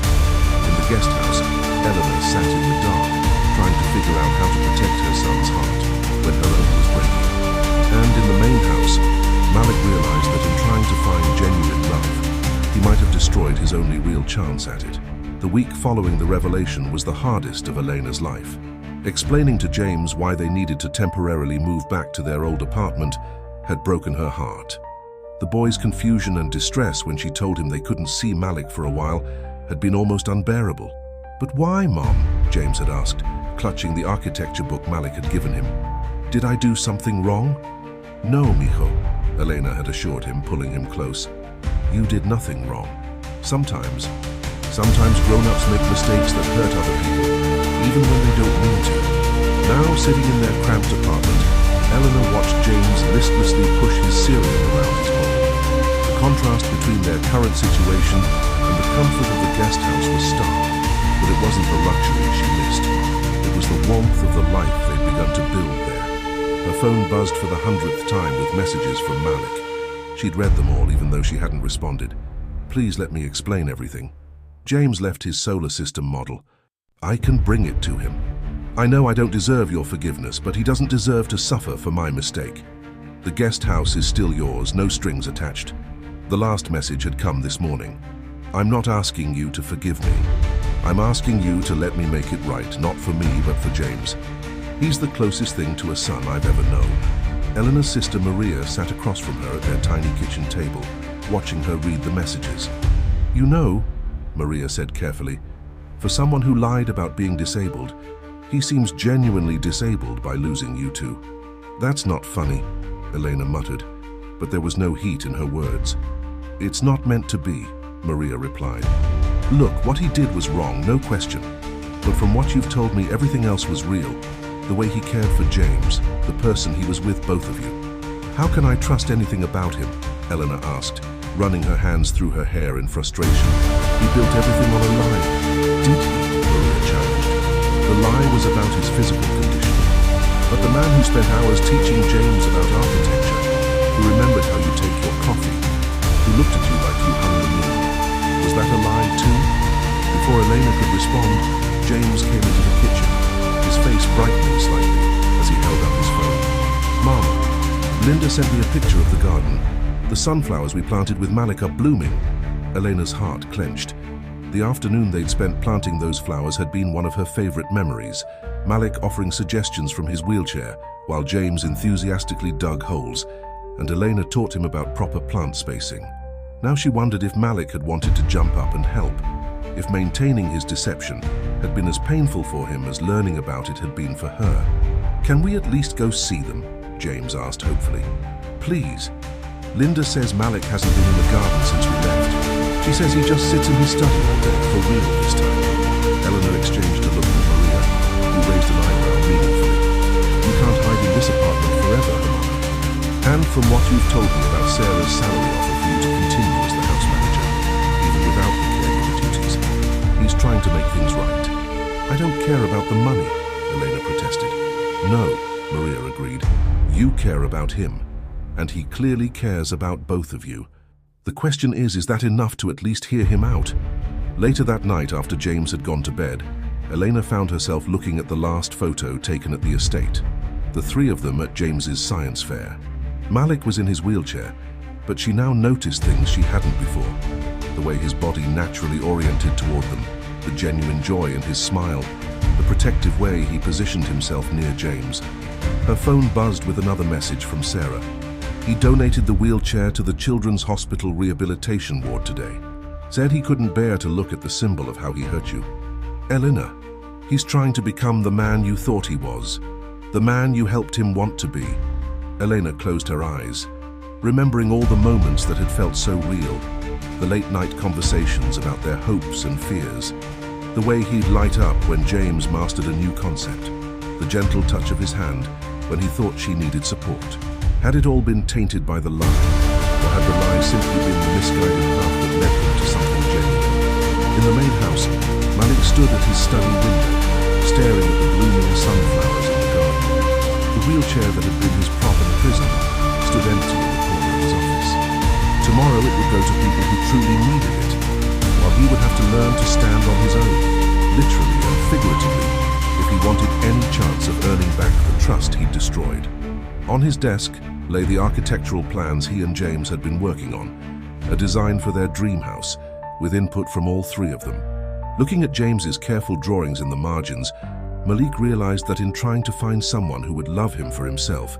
In the guest house, Eleanor sat in the dark, trying to figure out how to protect her son's heart when her own was breaking. And in the main house, Malik realized that in trying to find genuine love, he might have destroyed his only real chance at it. The week following the revelation was the hardest of Elena's life. Explaining to James why they needed to temporarily move back to their old apartment had broken her heart. The boy's confusion and distress when she told him they couldn't see Malik for a while had been almost unbearable. "But why, Mom?" James had asked, clutching the architecture book Malik had given him. "Did I do something wrong?" "No, mijo," Elena had assured him, pulling him close. "You did nothing wrong. Sometimes grown-ups make mistakes that hurt other people, even when they don't mean to." Now, sitting in their cramped apartment, Eleanor watched James listlessly push his cereal around his bowl. The contrast between their current situation and the comfort of the guest house was stark, but it wasn't the luxury she missed. It was the warmth of the life they'd begun to build there. Her phone buzzed for the 100th time with messages from Malik. She'd read them all, even though she hadn't responded. "Please let me explain everything." James left his solar system model. "I can bring it to him. I know I don't deserve your forgiveness, but he doesn't deserve to suffer for my mistake. The guest house is still yours, no strings attached." The last message had come this morning. "I'm not asking you to forgive me. I'm asking you to let me make it right, not for me, but for James. He's the closest thing to a son I've ever known." Eleanor's sister Maria sat across from her at their tiny kitchen table, watching her read the messages. "You know," Maria said carefully, "for someone who lied about being disabled, he seems genuinely disabled by losing you two." "That's not funny," Elena muttered, but there was no heat in her words. "It's not meant to be," Maria replied. "Look, what he did was wrong, no question. But from what you've told me, everything else was real. The way he cared for James, the person he was with, both of you. How can I trust anything about him?" Eleanor asked, running her hands through her hair in frustration. "He built everything on a lie." "Did he?" Maria challenged. "The lie was about his physical condition. But the man who spent hours teaching James about architecture, who remembered how you take your coffee, who looked at you like you hung the moon, was that a lie too?" Before Elena could respond, James came into the kitchen, his face brightening slightly as he held up his phone. "Mama, Linda sent me a picture of the garden. The sunflowers we planted with Malik are blooming." Elena's heart clenched. The afternoon they'd spent planting those flowers had been one of her favorite memories, Malik offering suggestions from his wheelchair, while James enthusiastically dug holes, and Elena taught him about proper plant spacing. Now she wondered if Malik had wanted to jump up and help, if maintaining his deception had been as painful for him as learning about it had been for her. "Can we at least go see them?" James asked hopefully. "Please. Linda says Malik hasn't been in the garden since we left. She says he just sits in his study all day, for real this time." Eleanor exchanged a look with Maria, who raised an eyebrow meaningfully. "You can't hide in this apartment forever, Hermana. And from what you've told me about Sarah's salary offer for you to continue as the house manager, even without the caregiver duties, he's trying to make things right." "I don't care about the money," Elena protested. "No," Maria agreed. "You care about him, and he clearly cares about both of you. The question is that enough to at least hear him out?" Later that night, after James had gone to bed, Elena found herself looking at the last photo taken at the estate, the three of them at James's science fair. Malik was in his wheelchair, but she now noticed things she hadn't before. The way his body naturally oriented toward them, the genuine joy in his smile, the protective way he positioned himself near James. Her phone buzzed with another message from Sarah. "He donated the wheelchair to the Children's Hospital Rehabilitation Ward today. Said he couldn't bear to look at the symbol of how he hurt you. Elena, he's trying to become the man you thought he was, the man you helped him want to be." Elena closed her eyes, remembering all the moments that had felt so real, the late-night conversations about their hopes and fears, the way he'd light up when James mastered a new concept, the gentle touch of his hand, when he thought she needed support. Had it all been tainted by the lie, or had the lie simply been the misguided path that led them to something genuine? In the main house, Malik stood at his study window, staring at the blooming sunflowers in the garden. The wheelchair that had been his prop in prison stood empty in the corner of his office. Tomorrow it would go to people who truly needed it, while he would have to learn to stand on his own, literally and figuratively, if he wanted any chance of earning back the trust he'd destroyed. On his desk lay the architectural plans he and James had been working on, a design for their dream house, with input from all three of them. Looking at James's careful drawings in the margins, Malik realized that in trying to find someone who would love him for himself,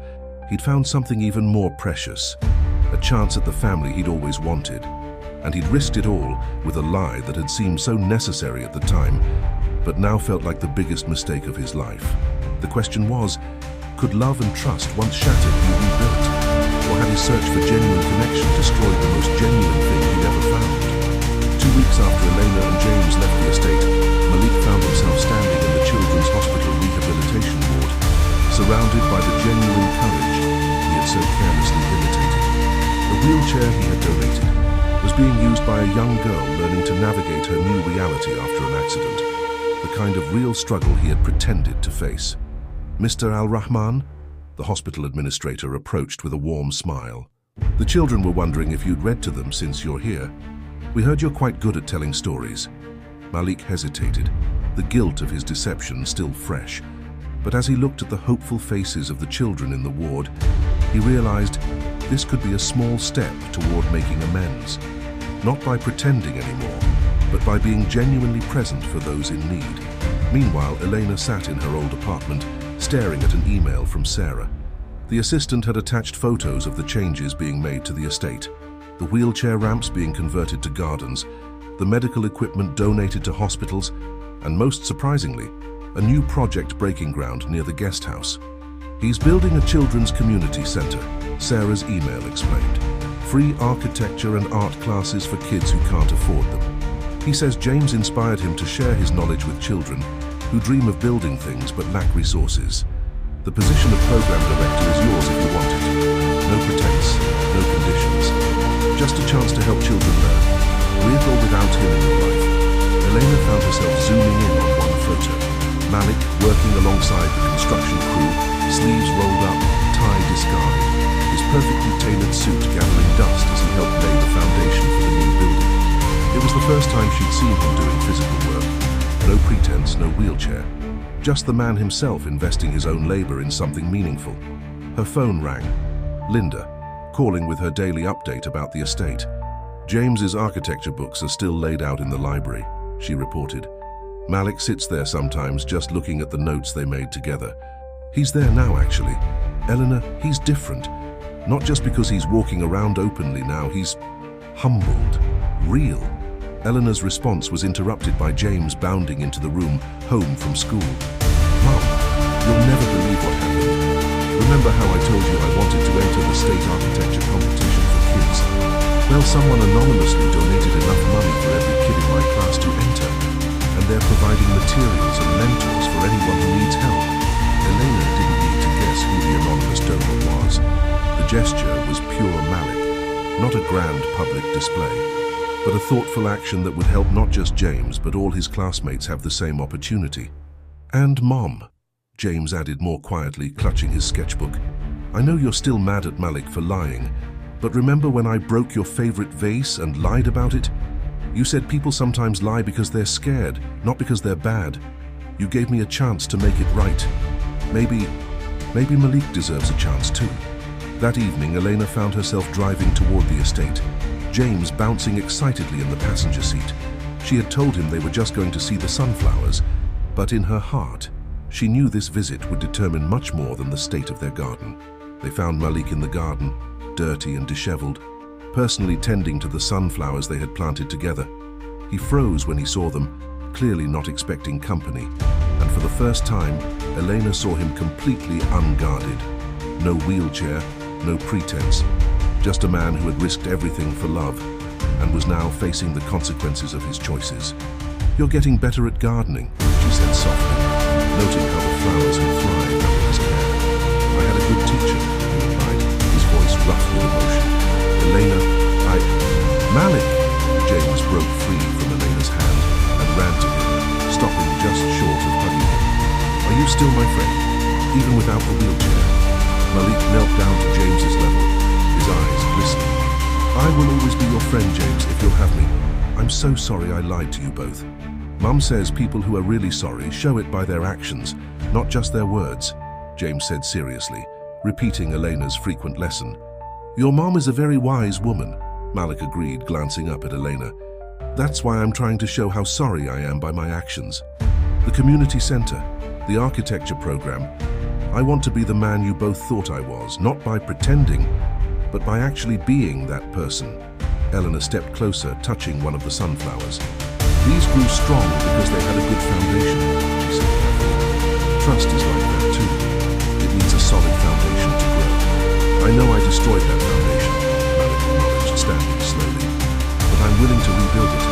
he'd found something even more precious, a chance at the family he'd always wanted. And he'd risked it all with a lie that had seemed so necessary at the time, but now felt like the biggest mistake of his life. The question was, could love and trust once shattered be rebuilt? Or had his search for genuine connection destroyed the most genuine thing he'd ever found? 2 weeks after Elena and James left the estate, Malik found himself standing in the Children's Hospital Rehabilitation Ward, surrounded by the genuine courage he had so carelessly imitated. The wheelchair he had donated was being used by a young girl learning to navigate her new reality after an accident, the kind of real struggle he had pretended to face. Mr. Al-Rahman, the hospital administrator approached with a warm smile. The children were wondering if you'd read to them since you're here. We heard you're quite good at telling stories. Malik hesitated, the guilt of his deception still fresh. But as he looked at the hopeful faces of the children in the ward, he realized this could be a small step toward making amends. Not by pretending anymore, but by being genuinely present for those in need. Meanwhile, Elena sat in her old apartment, staring at an email from Sarah. The assistant had attached photos of the changes being made to the estate, the wheelchair ramps being converted to gardens, the medical equipment donated to hospitals, and most surprisingly, a new project breaking ground near the guest house. He's building a children's community center, Sarah's email explained. Free architecture and art classes for kids who can't afford them. He says James inspired him to share his knowledge with children who dream of building things but lack resources. The position of program director is yours if you want it. No pretense, no conditions. Just a chance to help children learn, with or without him in your life. Elena found herself zooming in on one photo. Malik working alongside the construction crew, sleeves rolled up, tie discarded, his perfectly tailored suit gathering dust as he helped lay the foundation for the new building. It was the first time she'd seen him doing physical work. No pretense, no wheelchair. Just the man himself investing his own labor in something meaningful. Her phone rang. Linda, calling with her daily update about the estate. James's architecture books are still laid out in the library, she reported. Malik sits there sometimes just looking at the notes they made together. He's there now, actually. Eleanor, he's different. Not just because he's walking around openly now, he's humbled, real. Eleanor's response was interrupted by James bounding into the room, home from school. Mom, you'll never believe what happened. Remember how I told you I wanted to enter the state architecture competition for kids? Well, someone anonymously donated enough money for every kid in my class to enter, and they're providing materials and mentors for anyone who needs help. Elena didn't need to guess who the anonymous donor was. The gesture was pure Malik, not a grand public display, but a thoughtful action that would help not just James, but all his classmates have the same opportunity. And Mom, James added more quietly, clutching his sketchbook. I know you're still mad at Malik for lying, but remember when I broke your favorite vase and lied about it? You said people sometimes lie because they're scared, not because they're bad. You gave me a chance to make it right. Maybe Malik deserves a chance too. That evening, Elena found herself driving toward the estate, James bouncing excitedly in the passenger seat. She had told him they were just going to see the sunflowers, but in her heart, she knew this visit would determine much more than the state of their garden. They found Malik in the garden, dirty and disheveled, personally tending to the sunflowers they had planted together. He froze when he saw them, clearly not expecting company, and for the first time, Elena saw him completely unguarded. No wheelchair, no pretense, just a man who had risked everything for love and was now facing the consequences of his choices. You're getting better at gardening, she said softly, noting how the flowers had thrived under his care. I friend, even without the wheelchair. Malik knelt down to James's level, his eyes glistening. I will always be your friend, James, if you'll have me. I'm so sorry I lied to you both. Mum says people who are really sorry show it by their actions, not just their words, James said seriously, repeating Elena's frequent lesson. Your mom is a very wise woman, Malik agreed, glancing up at Elena. That's why I'm trying to show how sorry I am by my actions. The community center, the architecture program. I want to be the man you both thought I was, not by pretending, but by actually being that person. Eleanor stepped closer, touching one of the sunflowers. These grew strong because they had a good foundation, she said carefully. Trust is like that too. It needs a solid foundation to grow. I know I destroyed that foundation, Malik acknowledged, standing slowly. But I'm willing to rebuild it,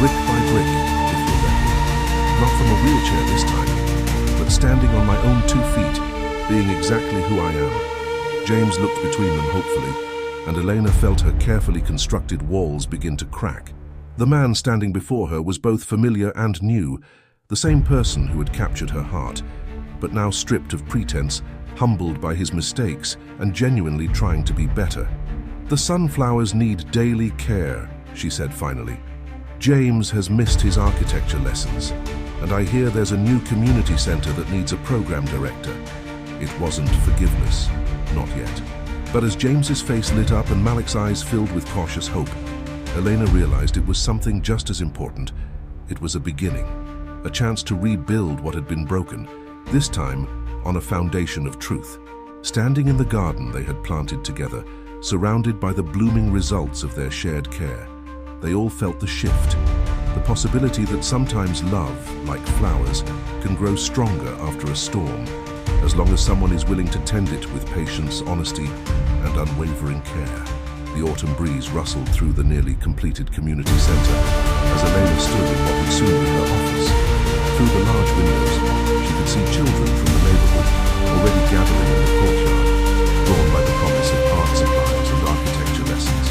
brick by brick, if you'll let me. Not from a wheelchair this time, but standing on my own 2 feet, being exactly who I am. James looked between them hopefully, and Elena felt her carefully constructed walls begin to crack. The man standing before her was both familiar and new, the same person who had captured her heart, but now stripped of pretense, humbled by his mistakes, and genuinely trying to be better. The sunflowers need daily care, she said finally. James has missed his architecture lessons, and I hear there's a new community center that needs a program director. It wasn't forgiveness, not yet. But as James's face lit up and Malik's eyes filled with cautious hope, Elena realized it was something just as important. It was a beginning, a chance to rebuild what had been broken, this time on a foundation of truth. Standing in the garden they had planted together, surrounded by the blooming results of their shared care, they all felt the shift, the possibility that sometimes love, like flowers, can grow stronger after a storm, as long as someone is willing to tend it with patience, honesty, and unwavering care. The autumn breeze rustled through the nearly completed community center as Elena stood in what would soon be her office. Through the large windows, she could see children from the neighborhood already gathering in the courtyard, drawn by the promise of art supplies and architecture lessons.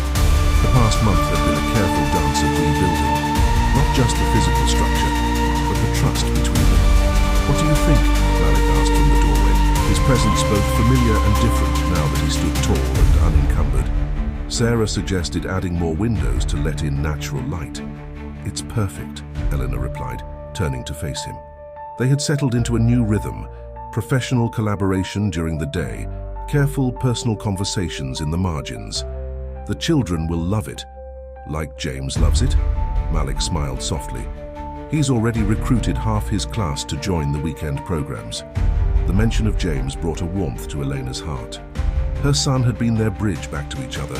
The past month had been a careful dance of rebuilding, not just the physical structure, but the trust between them. What do you think? Malik asked from the doorway, his presence both familiar and different now that he stood tall and unencumbered. Sarah suggested adding more windows to let in natural light. It's perfect, Eleanor replied, turning to face him. They had settled into a new rhythm, professional collaboration during the day, careful personal conversations in the margins. The children will love it. Like James loves it? Malik smiled softly. He's already recruited half his class to join the weekend programs. The mention of James brought a warmth to Elena's heart. Her son had been their bridge back to each other,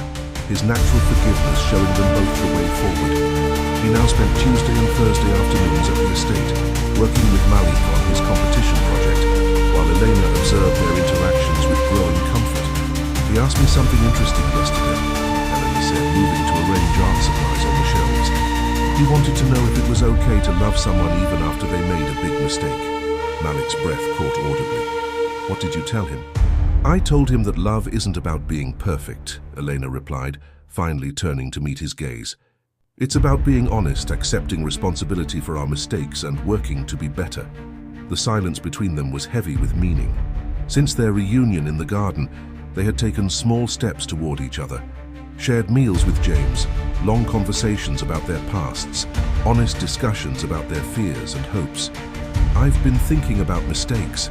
his natural forgiveness showing them both the way forward. He now spent Tuesday and Thursday afternoons at the estate, working with Malik on his competition project, while Elena observed their interactions with growing comfort. He asked me something interesting yesterday, Elena said, moving to arrange art supplies on the shelves. He wanted to know if it was okay to love someone even after they made a big mistake. Malik's breath caught audibly. What did you tell him? I told him that love isn't about being perfect, Elena replied, finally turning to meet his gaze. It's about being honest, accepting responsibility for our mistakes, and working to be better. The silence between them was heavy with meaning. Since their reunion in the garden, they had taken small steps toward each other, shared meals with James, long conversations about their pasts, honest discussions about their fears and hopes. I've been thinking about mistakes,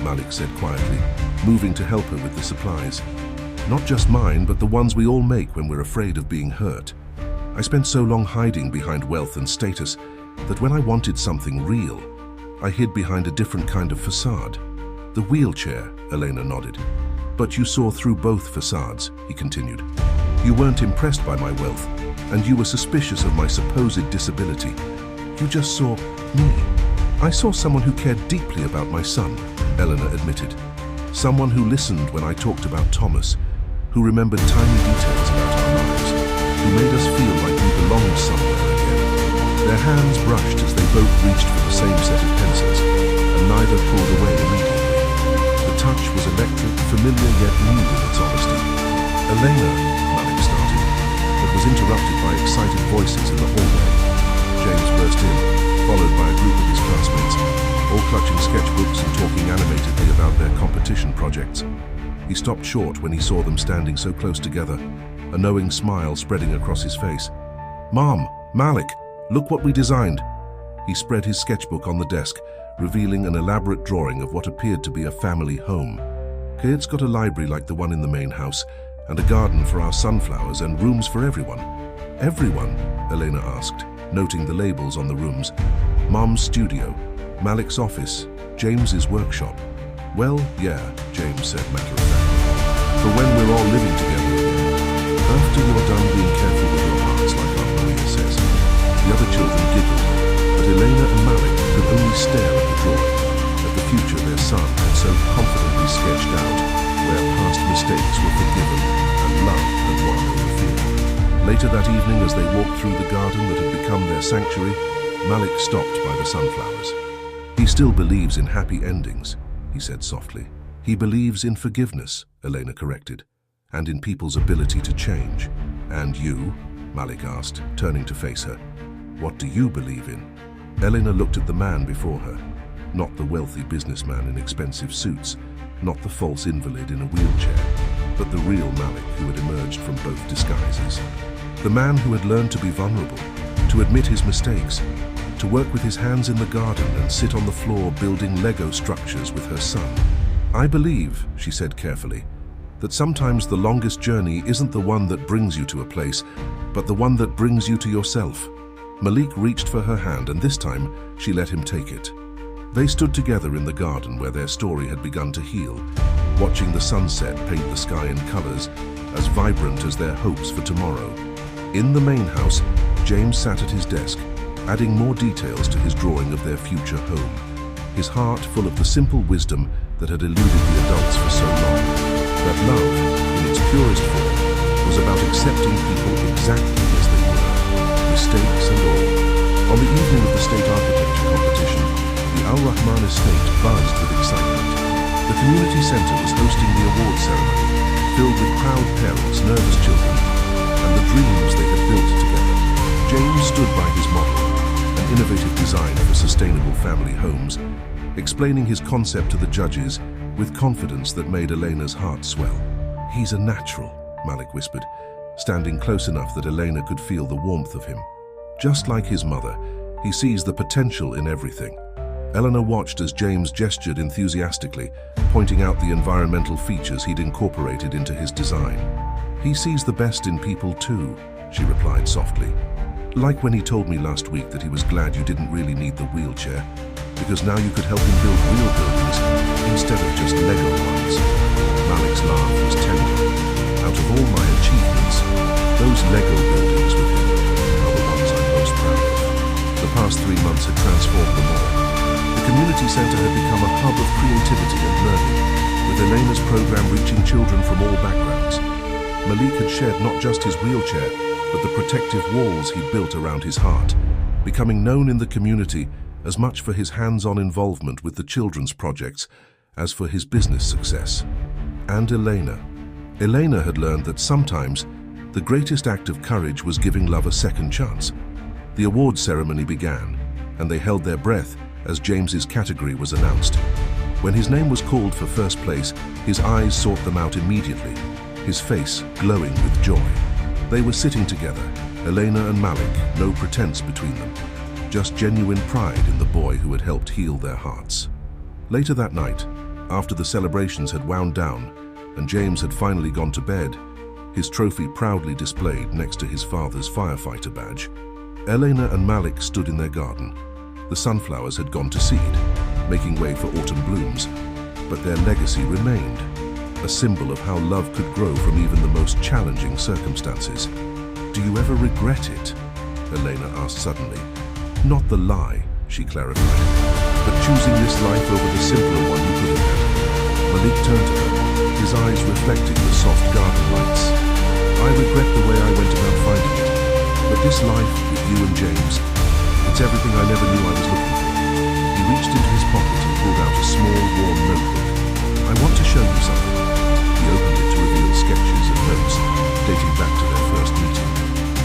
Malik said quietly, moving to help her with the supplies. Not just mine, but the ones we all make when we're afraid of being hurt. I spent so long hiding behind wealth and status that when I wanted something real, I hid behind a different kind of facade. The wheelchair, Elena nodded. But you saw through both facades, he continued. You weren't impressed by my wealth, and you were suspicious of my supposed disability. You just saw me. I saw someone who cared deeply about my son, Eleanor admitted. Someone who listened when I talked about Thomas, who remembered tiny details about our lives, who made us feel like we belonged somewhere again. Their hands brushed as they both reached for the same set of pencils, and neither pulled away immediately. The touch was electric, familiar yet new in its honesty. Elena, Malik started, but was interrupted by excited voices in the hallway. James burst in, followed by a group of his classmates. all clutching sketchbooks and talking animatedly about their competition projects. He stopped short when he saw them standing so close together, a knowing smile spreading across his face. "Mom, Malik, look what we designed." He spread his sketchbook on the desk, revealing an elaborate drawing of what appeared to be a family home. "It's got a library like the one in the main house, and a garden for our sunflowers and rooms for everyone." "Everyone?" Elena asked, noting the labels on the rooms. "Mom's studio, Malik's office, James's workshop." "Well, yeah," James said matter-of-factly. "For when we're all living together again. After you're done being careful with your hearts, like Aunt Maria says." The other children giggled, but Elena and Malik could only stare at the drawing, at the future their son had so confidently sketched out, where past mistakes were forgiven and love had won over fear. Later that evening, as they walked through the garden that had become their sanctuary, Malik stopped by the sunflowers. "He still believes in happy endings," he said softly. "He believes in forgiveness," Elena corrected, "and in people's ability to change." "And you?" Malik asked, turning to face her. "What do you believe in?" Elena looked at the man before her, not the wealthy businessman in expensive suits, not the false invalid in a wheelchair, but the real Malik who had emerged from both disguises. The man who had learned to be vulnerable, to admit his mistakes, to work with his hands in the garden and sit on the floor building Lego structures with her son. "I believe," she said carefully, "that sometimes the longest journey isn't the one that brings you to a place, but the one that brings you to yourself." Malik reached for her hand, and this time she let him take it. They stood together in the garden where their story had begun to heal, watching the sunset paint the sky in colors as vibrant as their hopes for tomorrow. In the main house, James sat at his desk, adding more details to his drawing of their future home, his heart full of the simple wisdom that had eluded the adults for so long. That love, in its purest form, was about accepting people exactly as they were, mistakes and all. On the evening of the state architecture competition, the Al Rahman estate buzzed with excitement. The community center was hosting the award ceremony, filled with proud parents, nervous children, and the dreams they had built together. James stood by his model, an innovative design for sustainable family homes, explaining his concept to the judges with confidence that made Elena's heart swell. "He's a natural," Malik whispered, standing close enough that Elena could feel the warmth of him. "Just like his mother, he sees the potential in everything." Elena watched as James gestured enthusiastically, pointing out the environmental features he'd incorporated into his design. "He sees the best in people too," she replied softly. "Like when he told me last week that he was glad you didn't really need the wheelchair, because now you could help him build real buildings instead of just Lego ones." Malik's laugh was tender. "Out of all my achievements, those Lego buildings with him are the ones I'm most proud of." The past 3 months had transformed them all. The community center had become a hub of creativity and learning, with Elena's program reaching children from all backgrounds. Malik had shed not just his wheelchair, but the protective walls he'd built around his heart, becoming known in the community as much for his hands-on involvement with the children's projects as for his business success. And Elena had learned that sometimes the greatest act of courage was giving love a second chance. The award ceremony began, and they held their breath as James's category was announced. When his name was called for first place, his eyes sought them out immediately, his face glowing with joy. They were sitting together, Elena and Malik, no pretense between them, just genuine pride in the boy who had helped heal their hearts. Later that night, after the celebrations had wound down and James had finally gone to bed, his trophy proudly displayed next to his father's firefighter badge, Elena and Malik stood in their garden. The sunflowers had gone to seed, making way for autumn blooms, but their legacy remained, a symbol of how love could grow from even the most challenging circumstances. "Do you ever regret it?" Elena asked suddenly. "Not the lie," she clarified, "but choosing this life over the simpler one you could have had." Malik turned to her, his eyes reflecting the soft garden lights. "I regret the way I went about finding it, but this life with you and James, it's everything I never knew I was looking for." He reached into his pocket and pulled out a small, warm notebook. "I want to show you something." He opened it to reveal sketches and notes dating back to their first meeting.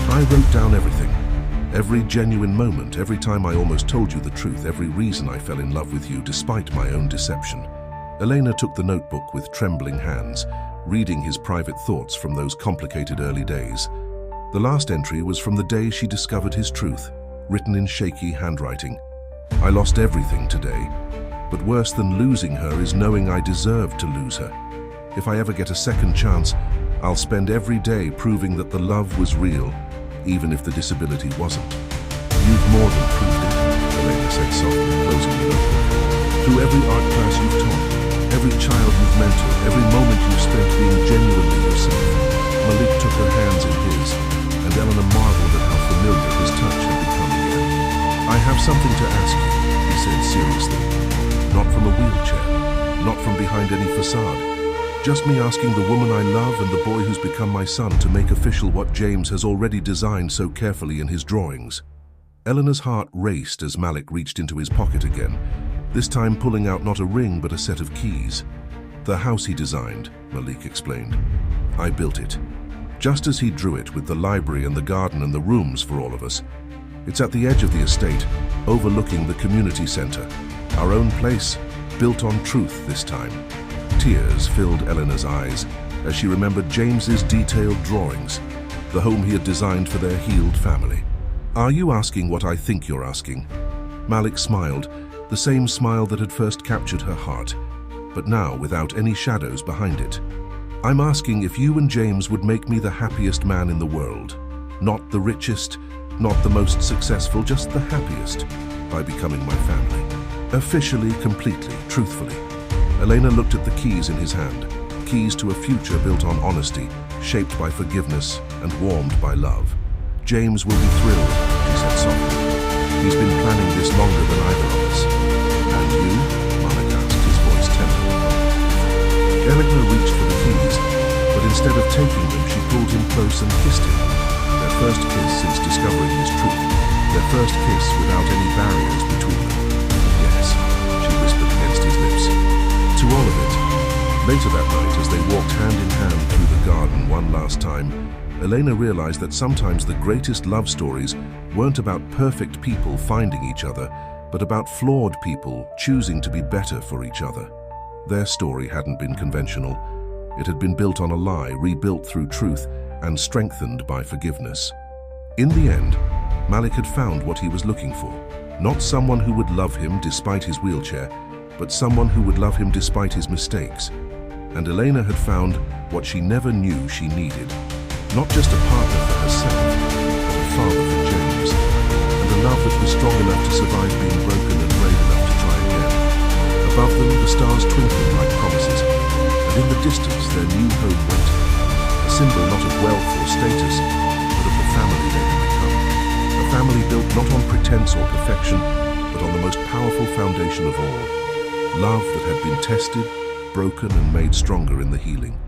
"I wrote down everything. Every genuine moment, every time I almost told you the truth, every reason I fell in love with you despite my own deception. Elena took the notebook with trembling hands, reading his private thoughts from those complicated early days. The last entry was from the day she discovered his truth, written in shaky handwriting. I lost everything today, but worse than losing her is knowing I deserved to lose her. If I ever get a second chance, I'll spend every day proving that the love was real, even if the disability wasn't. You've more than proved it, Elena said softly, closing the notebook. Through every art class you've taught, every child you've mentored, every moment you've spent being genuinely yourself. Malik took her hands in his, and Elena marveled at how familiar his touch had become again. I have something to ask you, he said seriously. Not from a wheelchair, not from behind any facade. Just me asking the woman I love and the boy who's become my son to make official what James has already designed so carefully in his drawings. Eleanor's heart raced as Malik reached into his pocket again, this time pulling out not a ring but a set of keys. The house he designed, Malik explained. I built it. Just as he drew it, with the library and the garden and the rooms for all of us. It's at the edge of the estate, overlooking the community center. Our own place, built on truth this time. Tears filled Eleanor's eyes as she remembered James's detailed drawings, the home he had designed for their healed family. Are you asking what I think you're asking? Malik smiled, the same smile that had first captured her heart, but now without any shadows behind it. I'm asking if you and James would make me the happiest man in the world. Not the richest, not the most successful, just the happiest, by becoming my family. Officially, completely, truthfully. Elena looked at the keys in his hand, keys to a future built on honesty, shaped by forgiveness and warmed by love. James will be thrilled, she said softly. He's been planning this longer than either of us. And you? Malik asked, his voice tender. Elena reached for the keys, but instead of taking them, she pulled him close and kissed him. Their first kiss since discovering his truth. Their first kiss without any barriers between them. Yes, she whispered against his lips. To all of it. Later that night, as they walked hand in hand through the garden one last time, Elena realized that sometimes the greatest love stories weren't about perfect people finding each other, but about flawed people choosing to be better for each other. Their story hadn't been conventional. It had been built on a lie, rebuilt through truth, and strengthened by forgiveness. In the end, Malik had found what he was looking for. Not someone who would love him despite his wheelchair, but someone who would love him despite his mistakes. And Elena had found what she never knew she needed. Not just a partner for herself, but a father for James. And a love that was strong enough to survive being broken and brave enough to try again. Above them, the stars twinkled like promises. And in the distance, their new home waited. A symbol not of wealth or status, but of the family they had become. A family built not on pretense or perfection, but on the most powerful foundation of all. Love that had been tested, broken, and made stronger in the healing.